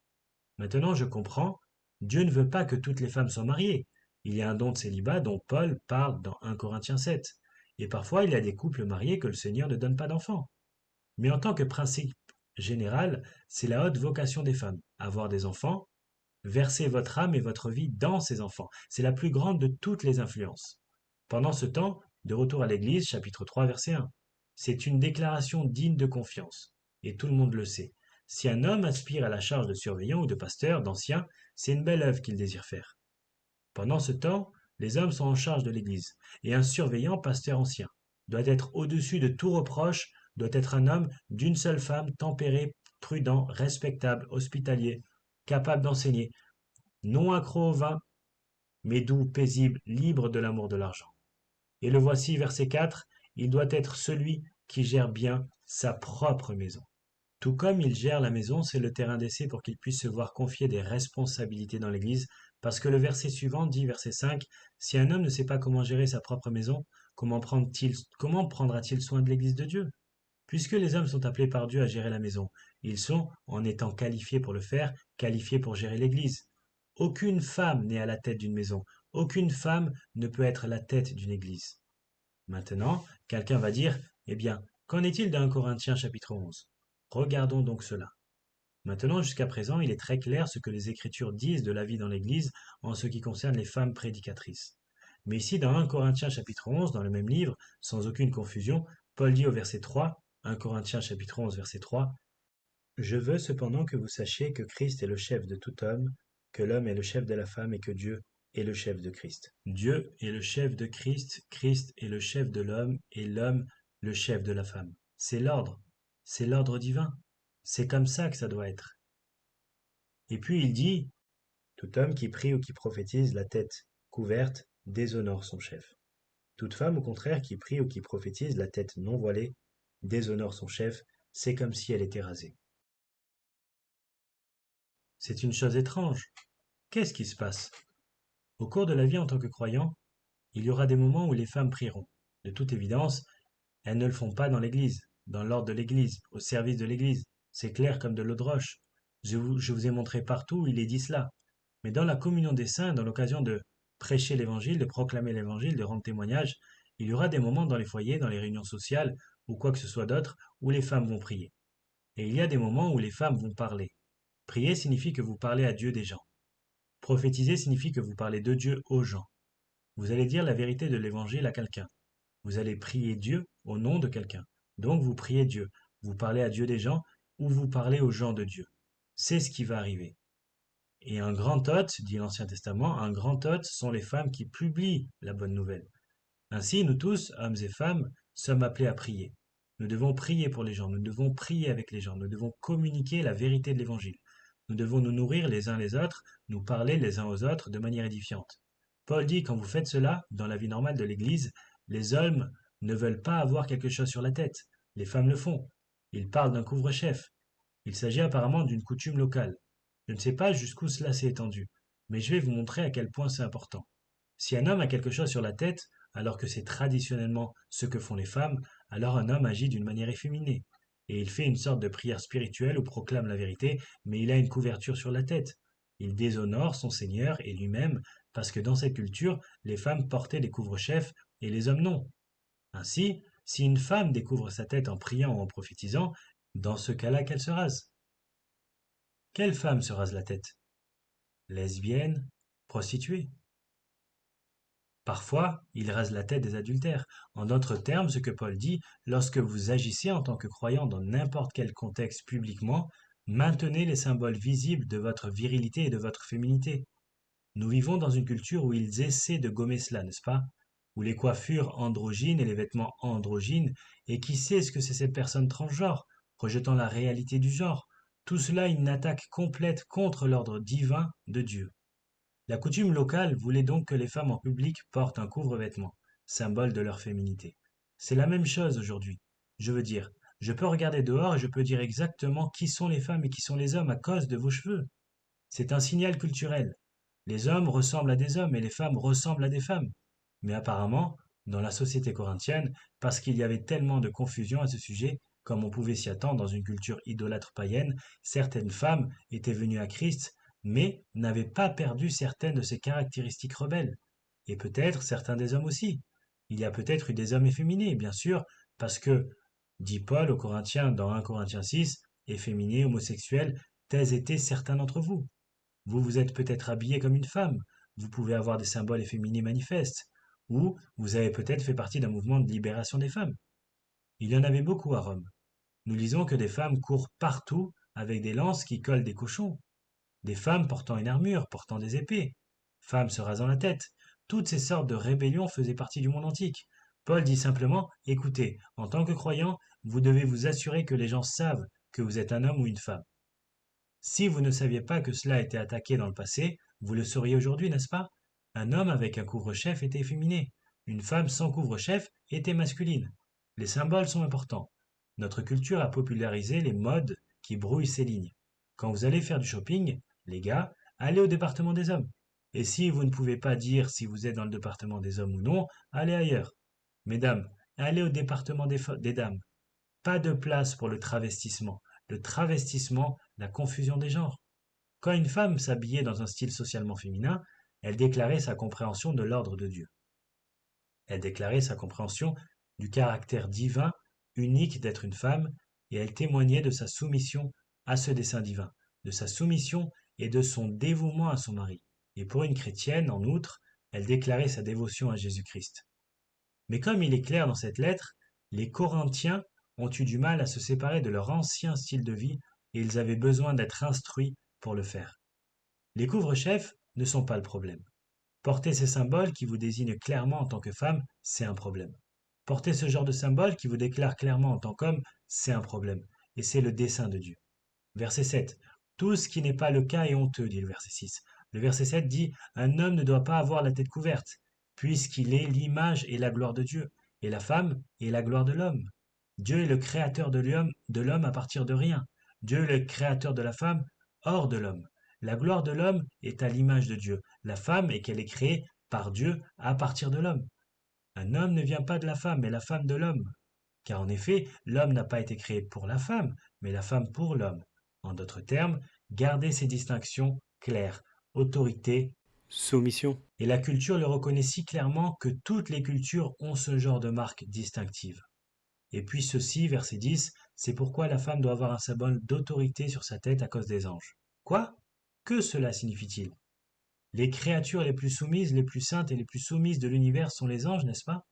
Maintenant, je comprends, Dieu ne veut pas que toutes les femmes soient mariées. Il y a un don de célibat dont Paul parle dans 1 Corinthiens 7. Et parfois, il y a des couples mariés que le Seigneur ne donne pas d'enfants. Mais en tant que principe général, c'est la haute vocation des femmes, avoir des enfants, verser votre âme et votre vie dans ces enfants. C'est la plus grande de toutes les influences. Pendant ce temps, de retour à l'Église, chapitre 3, verset 1. C'est une déclaration digne de confiance. Et tout le monde le sait. Si un homme aspire à la charge de surveillant ou de pasteur, d'ancien, c'est une belle œuvre qu'il désire faire. Pendant ce temps, les hommes sont en charge de l'Église, et un surveillant, pasteur ancien, doit être au-dessus de tout reproche, doit être un homme d'une seule femme, tempéré, prudent, respectable, hospitalier, capable d'enseigner, non accro au vin, mais doux, paisible, libre de l'amour de l'argent. Et le voici, verset 4, il doit être celui qui gère bien sa propre maison. Tout comme il gère la maison, c'est le terrain d'essai pour qu'il puisse se voir confier des responsabilités dans l'Église, parce que le verset suivant dit, verset 5, si un homme ne sait pas comment gérer sa propre maison, comment prendra-t-il soin de l'Église de Dieu? Puisque les hommes sont appelés par Dieu à gérer la maison, ils sont, en étant qualifiés pour le faire, qualifiés pour gérer l'Église. Aucune femme n'est à la tête d'une maison, aucune femme ne peut être la tête d'une Église. Maintenant, quelqu'un va dire, eh bien, qu'en est-il d'un Corinthiens chapitre 11? Regardons donc cela. Maintenant, jusqu'à présent, il est très clair ce que les Écritures disent de la vie dans l'Église en ce qui concerne les femmes prédicatrices. Mais ici, dans 1 Corinthiens chapitre 11, dans le même livre, sans aucune confusion, Paul dit au verset 3, 1 Corinthiens chapitre 11, verset 3, je veux cependant que vous sachiez que Christ est le chef de tout homme, que l'homme est le chef de la femme et que Dieu est le chef de Christ. Dieu est le chef de Christ, Christ est le chef de l'homme et l'homme le chef de la femme. C'est l'ordre divin. C'est comme ça que ça doit être. Et puis il dit, tout homme qui prie ou qui prophétise la tête couverte déshonore son chef. Toute femme, au contraire, qui prie ou qui prophétise la tête non voilée déshonore son chef, c'est comme si elle était rasée. C'est une chose étrange. Qu'est-ce qui se passe? Au cours de la vie en tant que croyant, il y aura des moments où les femmes prieront. De toute évidence, elles ne le font pas dans l'Église, dans l'ordre de l'Église, au service de l'Église. C'est clair comme de l'eau de roche. Je vous ai montré partout où il est dit cela. Mais dans la communion des saints, dans l'occasion de prêcher l'Évangile, de proclamer l'Évangile, de rendre témoignage, il y aura des moments dans les foyers, dans les réunions sociales, ou quoi que ce soit d'autre, où les femmes vont prier. Et il y a des moments où les femmes vont parler. Prier signifie que vous parlez à Dieu des gens. Prophétiser signifie que vous parlez de Dieu aux gens. Vous allez dire la vérité de l'évangile à quelqu'un. Vous allez prier Dieu au nom de quelqu'un. Donc vous priez Dieu. Vous parlez à Dieu des gens ou vous parlez aux gens de Dieu. C'est ce qui va arriver. Et un grand hôte, dit l'Ancien Testament, un grand hôte sont les femmes qui publient la bonne nouvelle. Ainsi, nous tous, hommes et femmes, sommes appelés à prier. Nous devons prier pour les gens, nous devons prier avec les gens, nous devons communiquer la vérité de l'Évangile. Nous devons nous nourrir les uns les autres, nous parler les uns aux autres de manière édifiante. Paul dit, quand vous faites cela, dans la vie normale de l'Église, les hommes ne veulent pas avoir quelque chose sur la tête. Les femmes le font. Ils parlent d'un couvre-chef. Il s'agit apparemment d'une coutume locale. Je ne sais pas jusqu'où cela s'est étendu, mais je vais vous montrer à quel point c'est important. Si un homme a quelque chose sur la tête, alors que c'est traditionnellement ce que font les femmes, alors un homme agit d'une manière efféminée. Et il fait une sorte de prière spirituelle où proclame la vérité, mais il a une couverture sur la tête. Il déshonore son Seigneur et lui-même, parce que dans cette culture, les femmes portaient des couvre-chefs et les hommes non. Ainsi, si une femme découvre sa tête en priant ou en prophétisant, dans ce cas-là qu'elle se rase. Quelle femme se rase la tête? Lesbienne? Prostituée? Parfois, il rase la tête des adultères. En d'autres termes, ce que Paul dit, lorsque vous agissez en tant que croyant dans n'importe quel contexte publiquement, maintenez les symboles visibles de votre virilité et de votre féminité. Nous vivons dans une culture où ils essaient de gommer cela, n'est-ce pas? Où les coiffures androgynes et les vêtements androgynes, et qui sait ce que c'est cette personne transgenre, rejetant la réalité du genre. Tout cela est une attaque complète contre l'ordre divin de Dieu. La coutume locale voulait donc que les femmes en public portent un couvre-vêtement, symbole de leur féminité. C'est la même chose aujourd'hui. Je veux dire, je peux regarder dehors et je peux dire exactement qui sont les femmes et qui sont les hommes à cause de vos cheveux. C'est un signal culturel. Les hommes ressemblent à des hommes et les femmes ressemblent à des femmes. Mais apparemment, dans la société corinthienne, parce qu'il y avait tellement de confusion à ce sujet, comme on pouvait s'y attendre dans une culture idolâtre païenne, certaines femmes étaient venues à Christ, mais n'avaient pas perdu certaines de ses caractéristiques rebelles. Et peut-être certains des hommes aussi. Il y a peut-être eu des hommes efféminés, bien sûr, parce que, dit Paul aux Corinthiens dans 1 Corinthiens 6, efféminés, homosexuels, tels étaient certains d'entre vous. Vous vous êtes peut-être habillé comme une femme, vous pouvez avoir des symboles efféminés manifestes, ou vous avez peut-être fait partie d'un mouvement de libération des femmes. Il y en avait beaucoup à Rome. Nous lisons que des femmes courent partout avec des lances qui collent des cochons, des femmes portant une armure, portant des épées, femmes se rasant la tête. Toutes ces sortes de rébellions faisaient partie du monde antique. Paul dit simplement, écoutez, en tant que croyant, vous devez vous assurer que les gens savent que vous êtes un homme ou une femme. Si vous ne saviez pas que cela a été attaqué dans le passé, vous le sauriez aujourd'hui, n'est-ce pas? Un homme avec un couvre-chef était efféminé. Une femme sans couvre-chef était masculine. Les symboles sont importants. Notre culture a popularisé les modes qui brouillent ces lignes. Quand vous allez faire du shopping, les gars, allez au département des hommes. Et si vous ne pouvez pas dire si vous êtes dans le département des hommes ou non, allez ailleurs. Mesdames, allez au département des dames. Pas de place pour le travestissement, la confusion des genres. Quand une femme s'habillait dans un style socialement féminin, elle déclarait sa compréhension de l'ordre de Dieu. Elle déclarait sa compréhension du caractère divin, unique d'être une femme, et elle témoignait de sa soumission à ce dessein divin, de sa soumission et de son dévouement à son mari. Et pour une chrétienne, en outre, elle déclarait sa dévotion à Jésus-Christ. Mais comme il est clair dans cette lettre, les Corinthiens ont eu du mal à se séparer de leur ancien style de vie et ils avaient besoin d'être instruits pour le faire. Les couvre-chefs ne sont pas le problème. Porter ces symboles qui vous désignent clairement en tant que femme, c'est un problème. Porter ce genre de symbole qui vous déclare clairement en tant qu'homme, c'est un problème. Et c'est le dessein de Dieu. Verset 7. Tout ce qui n'est pas le cas est honteux, dit le verset 6. Le verset 7 dit, un homme ne doit pas avoir la tête couverte, puisqu'il est l'image et la gloire de Dieu, et la femme est la gloire de l'homme. Dieu est le créateur de l'homme à partir de rien. Dieu est le créateur de la femme hors de l'homme. La gloire de l'homme est à l'image de Dieu. La femme est qu'elle est créée par Dieu à partir de l'homme. Un homme ne vient pas de la femme, mais la femme de l'homme. Car en effet, l'homme n'a pas été créé pour la femme, mais la femme pour l'homme. En d'autres termes, gardez ces distinctions claires. Autorité,
Soumission.
et la culture le reconnaît si clairement que toutes les cultures ont ce genre de marque distinctive. Et puis ceci, verset 10, c'est pourquoi la femme doit avoir un symbole d'autorité sur sa tête à cause des anges. Quoi? Que cela signifie-t-il? Les créatures les plus soumises, les plus saintes et les plus soumises de l'univers sont les anges, n'est-ce pas?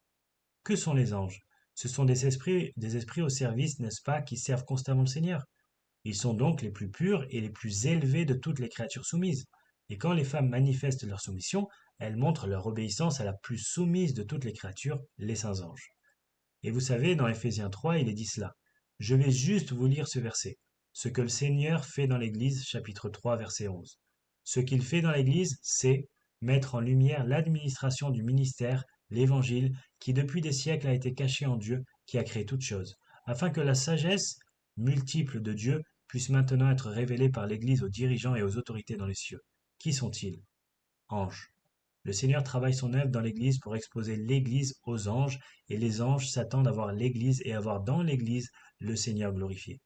Que sont les anges? Ce sont des esprits au service, n'est-ce pas, qui servent constamment le Seigneur. Ils sont donc les plus purs et les plus élevés de toutes les créatures soumises. Et quand les femmes manifestent leur soumission, elles montrent leur obéissance à la plus soumise de toutes les créatures, les saints anges. Et vous savez, dans Éphésiens 3, il est dit cela. Je vais juste vous lire ce verset. Ce que le Seigneur fait dans l'Église, chapitre 3, verset 11. Ce qu'il fait dans l'Église, c'est mettre en lumière l'administration du ministère, l'Évangile, qui depuis des siècles a été caché en Dieu, qui a créé toutes choses, afin que la sagesse multiple de Dieu puisse maintenant être révélée par l'Église aux dirigeants et aux autorités dans les cieux. Qui sont-ils? Anges. Le Seigneur travaille son œuvre dans l'Église pour exposer l'Église aux anges, et les anges s'attendent à voir l'Église et à voir dans l'Église le Seigneur glorifié.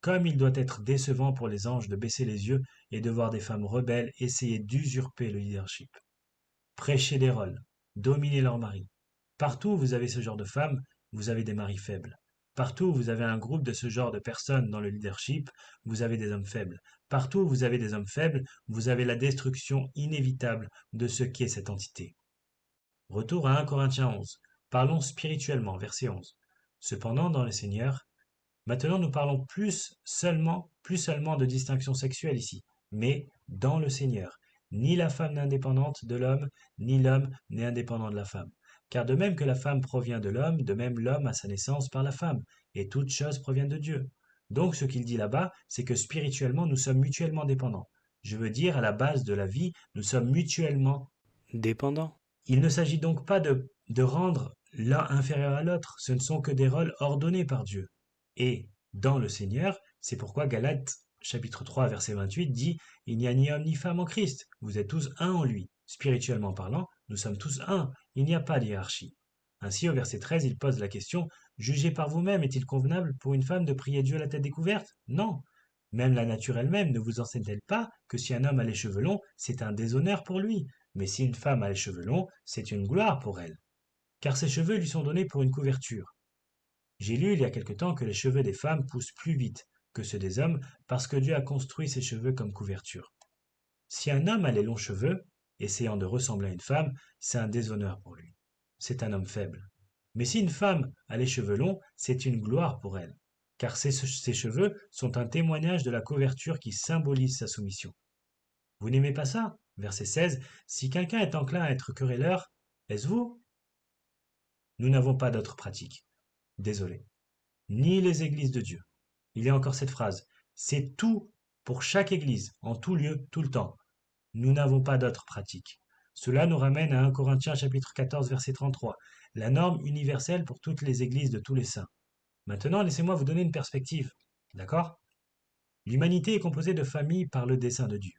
Comme il doit être décevant pour les anges de baisser les yeux et de voir des femmes rebelles essayer d'usurper le leadership. Prêcher des rôles, dominer leur mari. Partout où vous avez ce genre de femmes, vous avez des maris faibles. Partout où vous avez un groupe de ce genre de personnes dans le leadership, vous avez des hommes faibles. Partout où vous avez des hommes faibles, vous avez la destruction inévitable de ce qu'est cette entité. Retour à 1 Corinthiens 11. Parlons spirituellement, verset 11. Cependant, dans le Seigneur, maintenant nous parlons plus seulement de distinction sexuelle ici, mais dans le Seigneur. Ni la femme n'est indépendante de l'homme, ni l'homme n'est indépendant de la femme. Car de même que la femme provient de l'homme, de même l'homme a sa naissance par la femme, et toutes choses proviennent de Dieu. Donc ce qu'il dit là-bas, c'est que spirituellement nous sommes mutuellement dépendants. Je veux dire, à la base de la vie, nous sommes mutuellement.
Dépendant.
Il ne s'agit donc pas de rendre l'un inférieur à l'autre, ce ne sont que des rôles ordonnés par Dieu. Et dans le Seigneur, c'est pourquoi Galates chapitre 3 verset 28 dit il n'y a ni homme ni femme en Christ, vous êtes tous un en lui. Spirituellement parlant, nous sommes tous un, il n'y a pas de hiérarchie. Ainsi, au verset 13, il pose la question jugez par vous-même, est-il convenable pour une femme de prier Dieu la tête découverte? Non. Même la nature elle-même ne vous enseigne-t-elle pas que si un homme a les cheveux longs, c'est un déshonneur pour lui, mais si une femme a les cheveux longs, c'est une gloire pour elle, car ses cheveux lui sont donnés pour une couverture. J'ai lu il y a quelque temps que les cheveux des femmes poussent plus vite que ceux des hommes parce que Dieu a construit ses cheveux comme couverture. Si un homme a les longs cheveux, essayant de ressembler à une femme, c'est un déshonneur pour lui. C'est un homme faible. Mais si une femme a les cheveux longs, c'est une gloire pour elle, car ses cheveux sont un témoignage de la couverture qui symbolise sa soumission. Vous n'aimez pas ça? Verset 16. Si quelqu'un est enclin à être querelleur, est-ce vous? Nous n'avons pas d'autre pratique. Désolé. Ni les églises de Dieu. Il y a encore cette phrase. C'est tout pour chaque église, en tout lieu, tout le temps. Nous n'avons pas d'autre pratique. Cela nous ramène à 1 Corinthiens chapitre 14 verset 33, la norme universelle pour toutes les églises de tous les saints. Maintenant, laissez-moi vous donner une perspective. D'accord? L'humanité est composée de familles par le dessein de Dieu.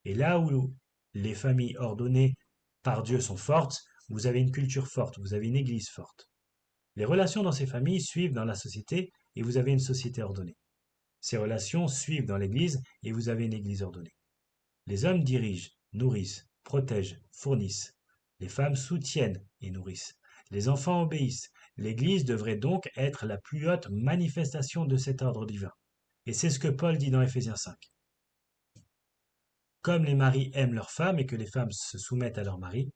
Et là où les familles ordonnées par Dieu sont fortes, vous avez une culture forte, vous avez une église forte. Les relations dans ces familles suivent dans la société et vous avez une société ordonnée. Ces relations suivent dans l'église et vous avez une église ordonnée. Les hommes dirigent, nourrissent, protègent, fournissent. Les femmes soutiennent et nourrissent. Les enfants obéissent. L'église devrait donc être la plus haute manifestation de cet ordre divin. Et c'est ce que Paul dit dans Éphésiens 5. Comme les maris aiment leurs femmes et que les femmes se soumettent à leurs maris,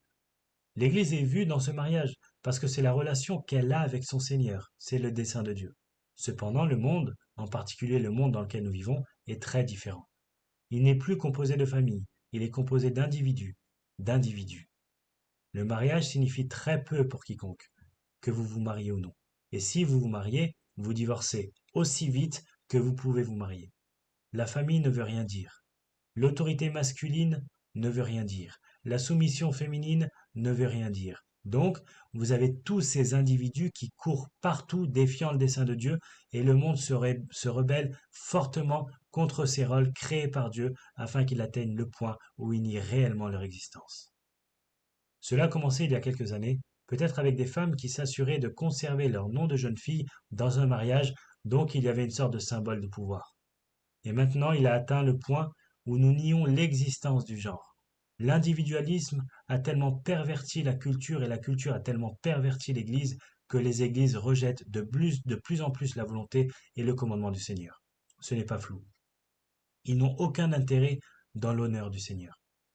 l'Église est vue dans ce mariage parce que c'est la relation qu'elle a avec son Seigneur, c'est le dessein de Dieu. Cependant, le monde, en particulier le monde dans lequel nous vivons, est très différent. Il n'est plus composé de familles, il est composé d'individus, d'individus. Le mariage signifie très peu pour quiconque, que vous vous mariez ou non. Et si vous vous mariez, vous divorcez aussi vite que vous pouvez vous marier. La famille ne veut rien dire. L'autorité masculine ne veut rien dire. La soumission féminine ne veut rien dire. Donc, vous avez tous ces individus qui courent partout défiant le dessein de Dieu et le monde se rebelle fortement contre ces rôles créés par Dieu afin qu'ils atteignent le point où ils nient réellement leur existence. Cela a commencé il y a quelques années, peut-être avec des femmes qui s'assuraient de conserver leur nom de jeune fille dans un mariage, donc il y avait une sorte de symbole de pouvoir. Et maintenant, il a atteint le point où nous nions l'existence du genre. L'individualisme a tellement perverti la culture et la culture a tellement perverti l'Église que les églises rejettent de plus en plus la volonté et le commandement du Seigneur. Ce n'est pas flou. Ils n'ont aucun intérêt dans l'honneur du Seigneur.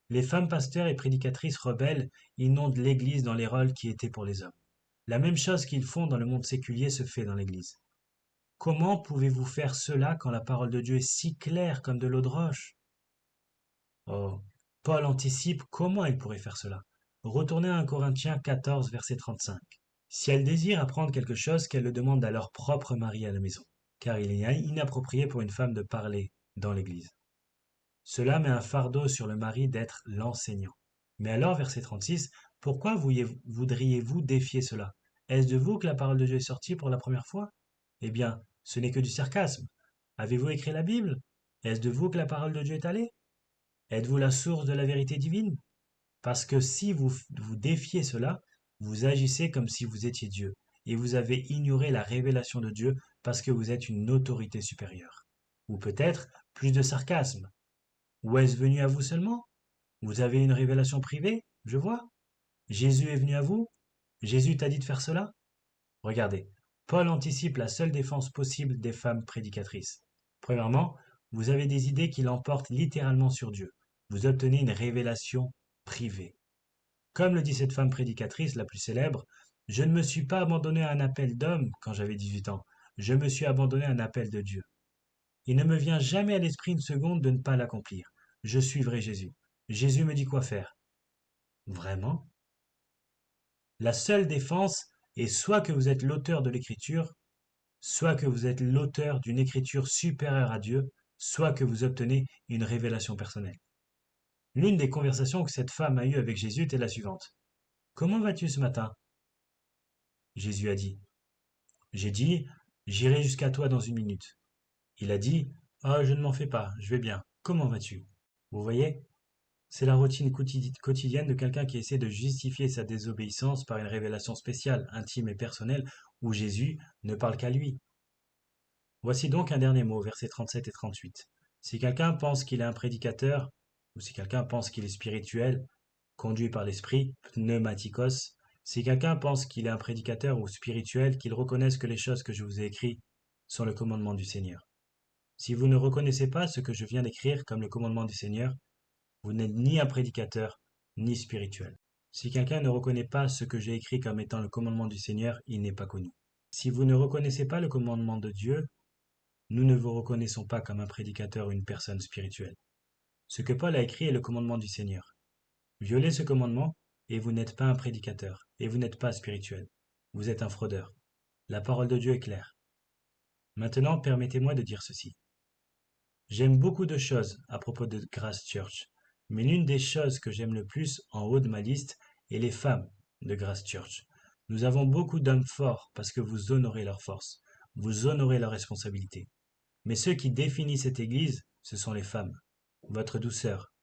Les femmes pasteurs et prédicatrices rebelles inondent l'Église dans les rôles qui étaient pour les hommes. La même chose qu'ils font dans le monde séculier se fait dans l'Église. Comment pouvez-vous faire cela quand la parole de Dieu est si claire comme de l'eau de roche? Oh, Paul anticipe comment elle pourrait faire cela. Retournez à 1 Corinthiens 14, verset 35. Si elles désirent apprendre quelque chose, qu'elles le demandent à leur propre mari à la maison, car il est inapproprié pour une femme de parler dans l'Église. Cela met un fardeau sur le mari d'être l'enseignant. Mais alors, verset 36, pourquoi voudriez-vous défier cela? Est-ce de vous que la parole de Dieu est sortie pour la première fois? Eh bien, ce n'est que du sarcasme. Avez-vous écrit la Bible? Est-ce de vous que la parole de Dieu est allée? Êtes-vous la source de la vérité divine? Parce que si vous défiez cela, vous agissez comme si vous étiez Dieu, et vous avez ignoré la révélation de Dieu parce que vous êtes une autorité supérieure. Ou peut-être plus de sarcasme. Ou est-ce venu à vous seulement? Vous avez une révélation privée, je vois. Jésus est venu à vous? Jésus t'a dit de faire cela? Regardez, Paul anticipe la seule défense possible des femmes prédicatrices. Premièrement, vous avez des idées qui l'emportent littéralement sur Dieu. Vous obtenez une révélation privée. Comme le dit cette femme prédicatrice la plus célèbre, je ne me suis pas abandonné à un appel d'homme quand j'avais 18 ans, je me suis abandonné à un appel de Dieu. Il ne me vient jamais à l'esprit une seconde de ne pas l'accomplir. Je suivrai Jésus. Jésus me dit quoi faire. Vraiment? La seule défense est soit que vous êtes l'auteur de l'écriture, soit que vous êtes l'auteur d'une écriture supérieure à Dieu, soit que vous obtenez une révélation personnelle. L'une des conversations que cette femme a eues avec Jésus était la suivante. Comment vas-tu ce matin? Jésus a dit. J'ai dit, j'irai jusqu'à toi dans une minute. Il a dit, ah, je ne m'en fais pas, je vais bien. Comment vas-tu? Vous voyez? C'est la routine quotidienne de quelqu'un qui essaie de justifier sa désobéissance par une révélation spéciale, intime et personnelle, où Jésus ne parle qu'à lui. Voici donc un dernier mot, versets 37 et 38. Si quelqu'un pense qu'il est un prédicateur, ou si quelqu'un pense qu'il est spirituel, conduit par l'esprit, pneumatikos, si quelqu'un pense qu'il est un prédicateur ou spirituel, qu'il reconnaisse que les choses que je vous ai écrites sont le commandement du Seigneur. Si vous ne reconnaissez pas ce que je viens d'écrire comme le commandement du Seigneur, vous n'êtes ni un prédicateur, ni spirituel. Si quelqu'un ne reconnaît pas ce que j'ai écrit comme étant le commandement du Seigneur, il n'est pas connu. Si vous ne reconnaissez pas le commandement de Dieu, nous ne vous reconnaissons pas comme un prédicateur ou une personne spirituelle. Ce que Paul a écrit est le commandement du Seigneur. Violez ce commandement, et vous n'êtes pas un prédicateur, et vous n'êtes pas spirituel. Vous êtes un fraudeur. La parole de Dieu est claire. Maintenant, permettez-moi de dire ceci. J'aime beaucoup de choses à propos de Grace Church, mais l'une des choses que j'aime le plus en haut de ma liste est les femmes de Grace Church. Nous avons beaucoup d'hommes forts parce que vous honorez leur force, vous honorez leur responsabilité. Mais ceux qui définissent cette Église, ce sont les femmes. Votre douceur,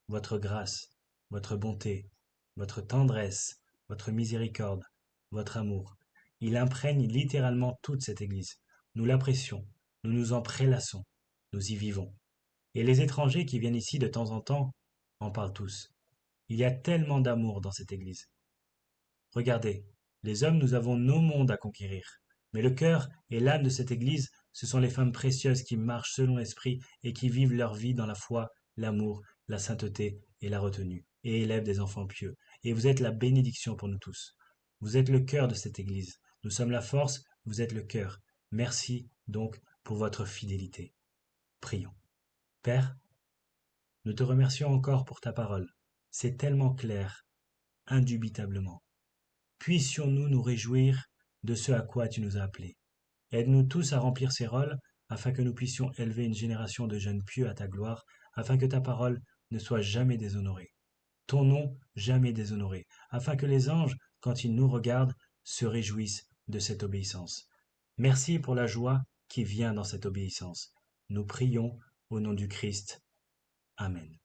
votre grâce, votre bonté, votre tendresse, votre miséricorde, votre amour. Il imprègne littéralement toute cette Église. Nous l'apprécions, nous nous en prélassons, nous y vivons. Et les étrangers qui viennent ici de temps en temps en parlent tous. Il y a tellement d'amour dans cette Église. Regardez, les hommes, nous avons nos mondes à conquérir. Mais le cœur et l'âme de cette Église, ce sont les femmes précieuses qui marchent selon l'Esprit et qui vivent leur vie dans la foi, l'amour, la sainteté et la retenue, et élèvent des enfants pieux. Et vous êtes la bénédiction pour nous tous. Vous êtes le cœur de cette Église. Nous sommes la force, vous êtes le cœur. Merci donc pour votre fidélité. Prions. Père, nous te remercions encore pour ta parole. C'est tellement clair, indubitablement. Puissions-nous nous réjouir de ce à quoi tu nous as appelés. Aide-nous tous à remplir ces rôles, afin que nous puissions élever une génération de jeunes pieux à ta gloire, afin que ta parole ne soit jamais déshonorée, ton nom jamais déshonoré, afin que les anges, quand ils nous regardent, se réjouissent de cette obéissance. Merci pour la joie qui vient dans cette obéissance. Nous prions au nom du Christ. Amen.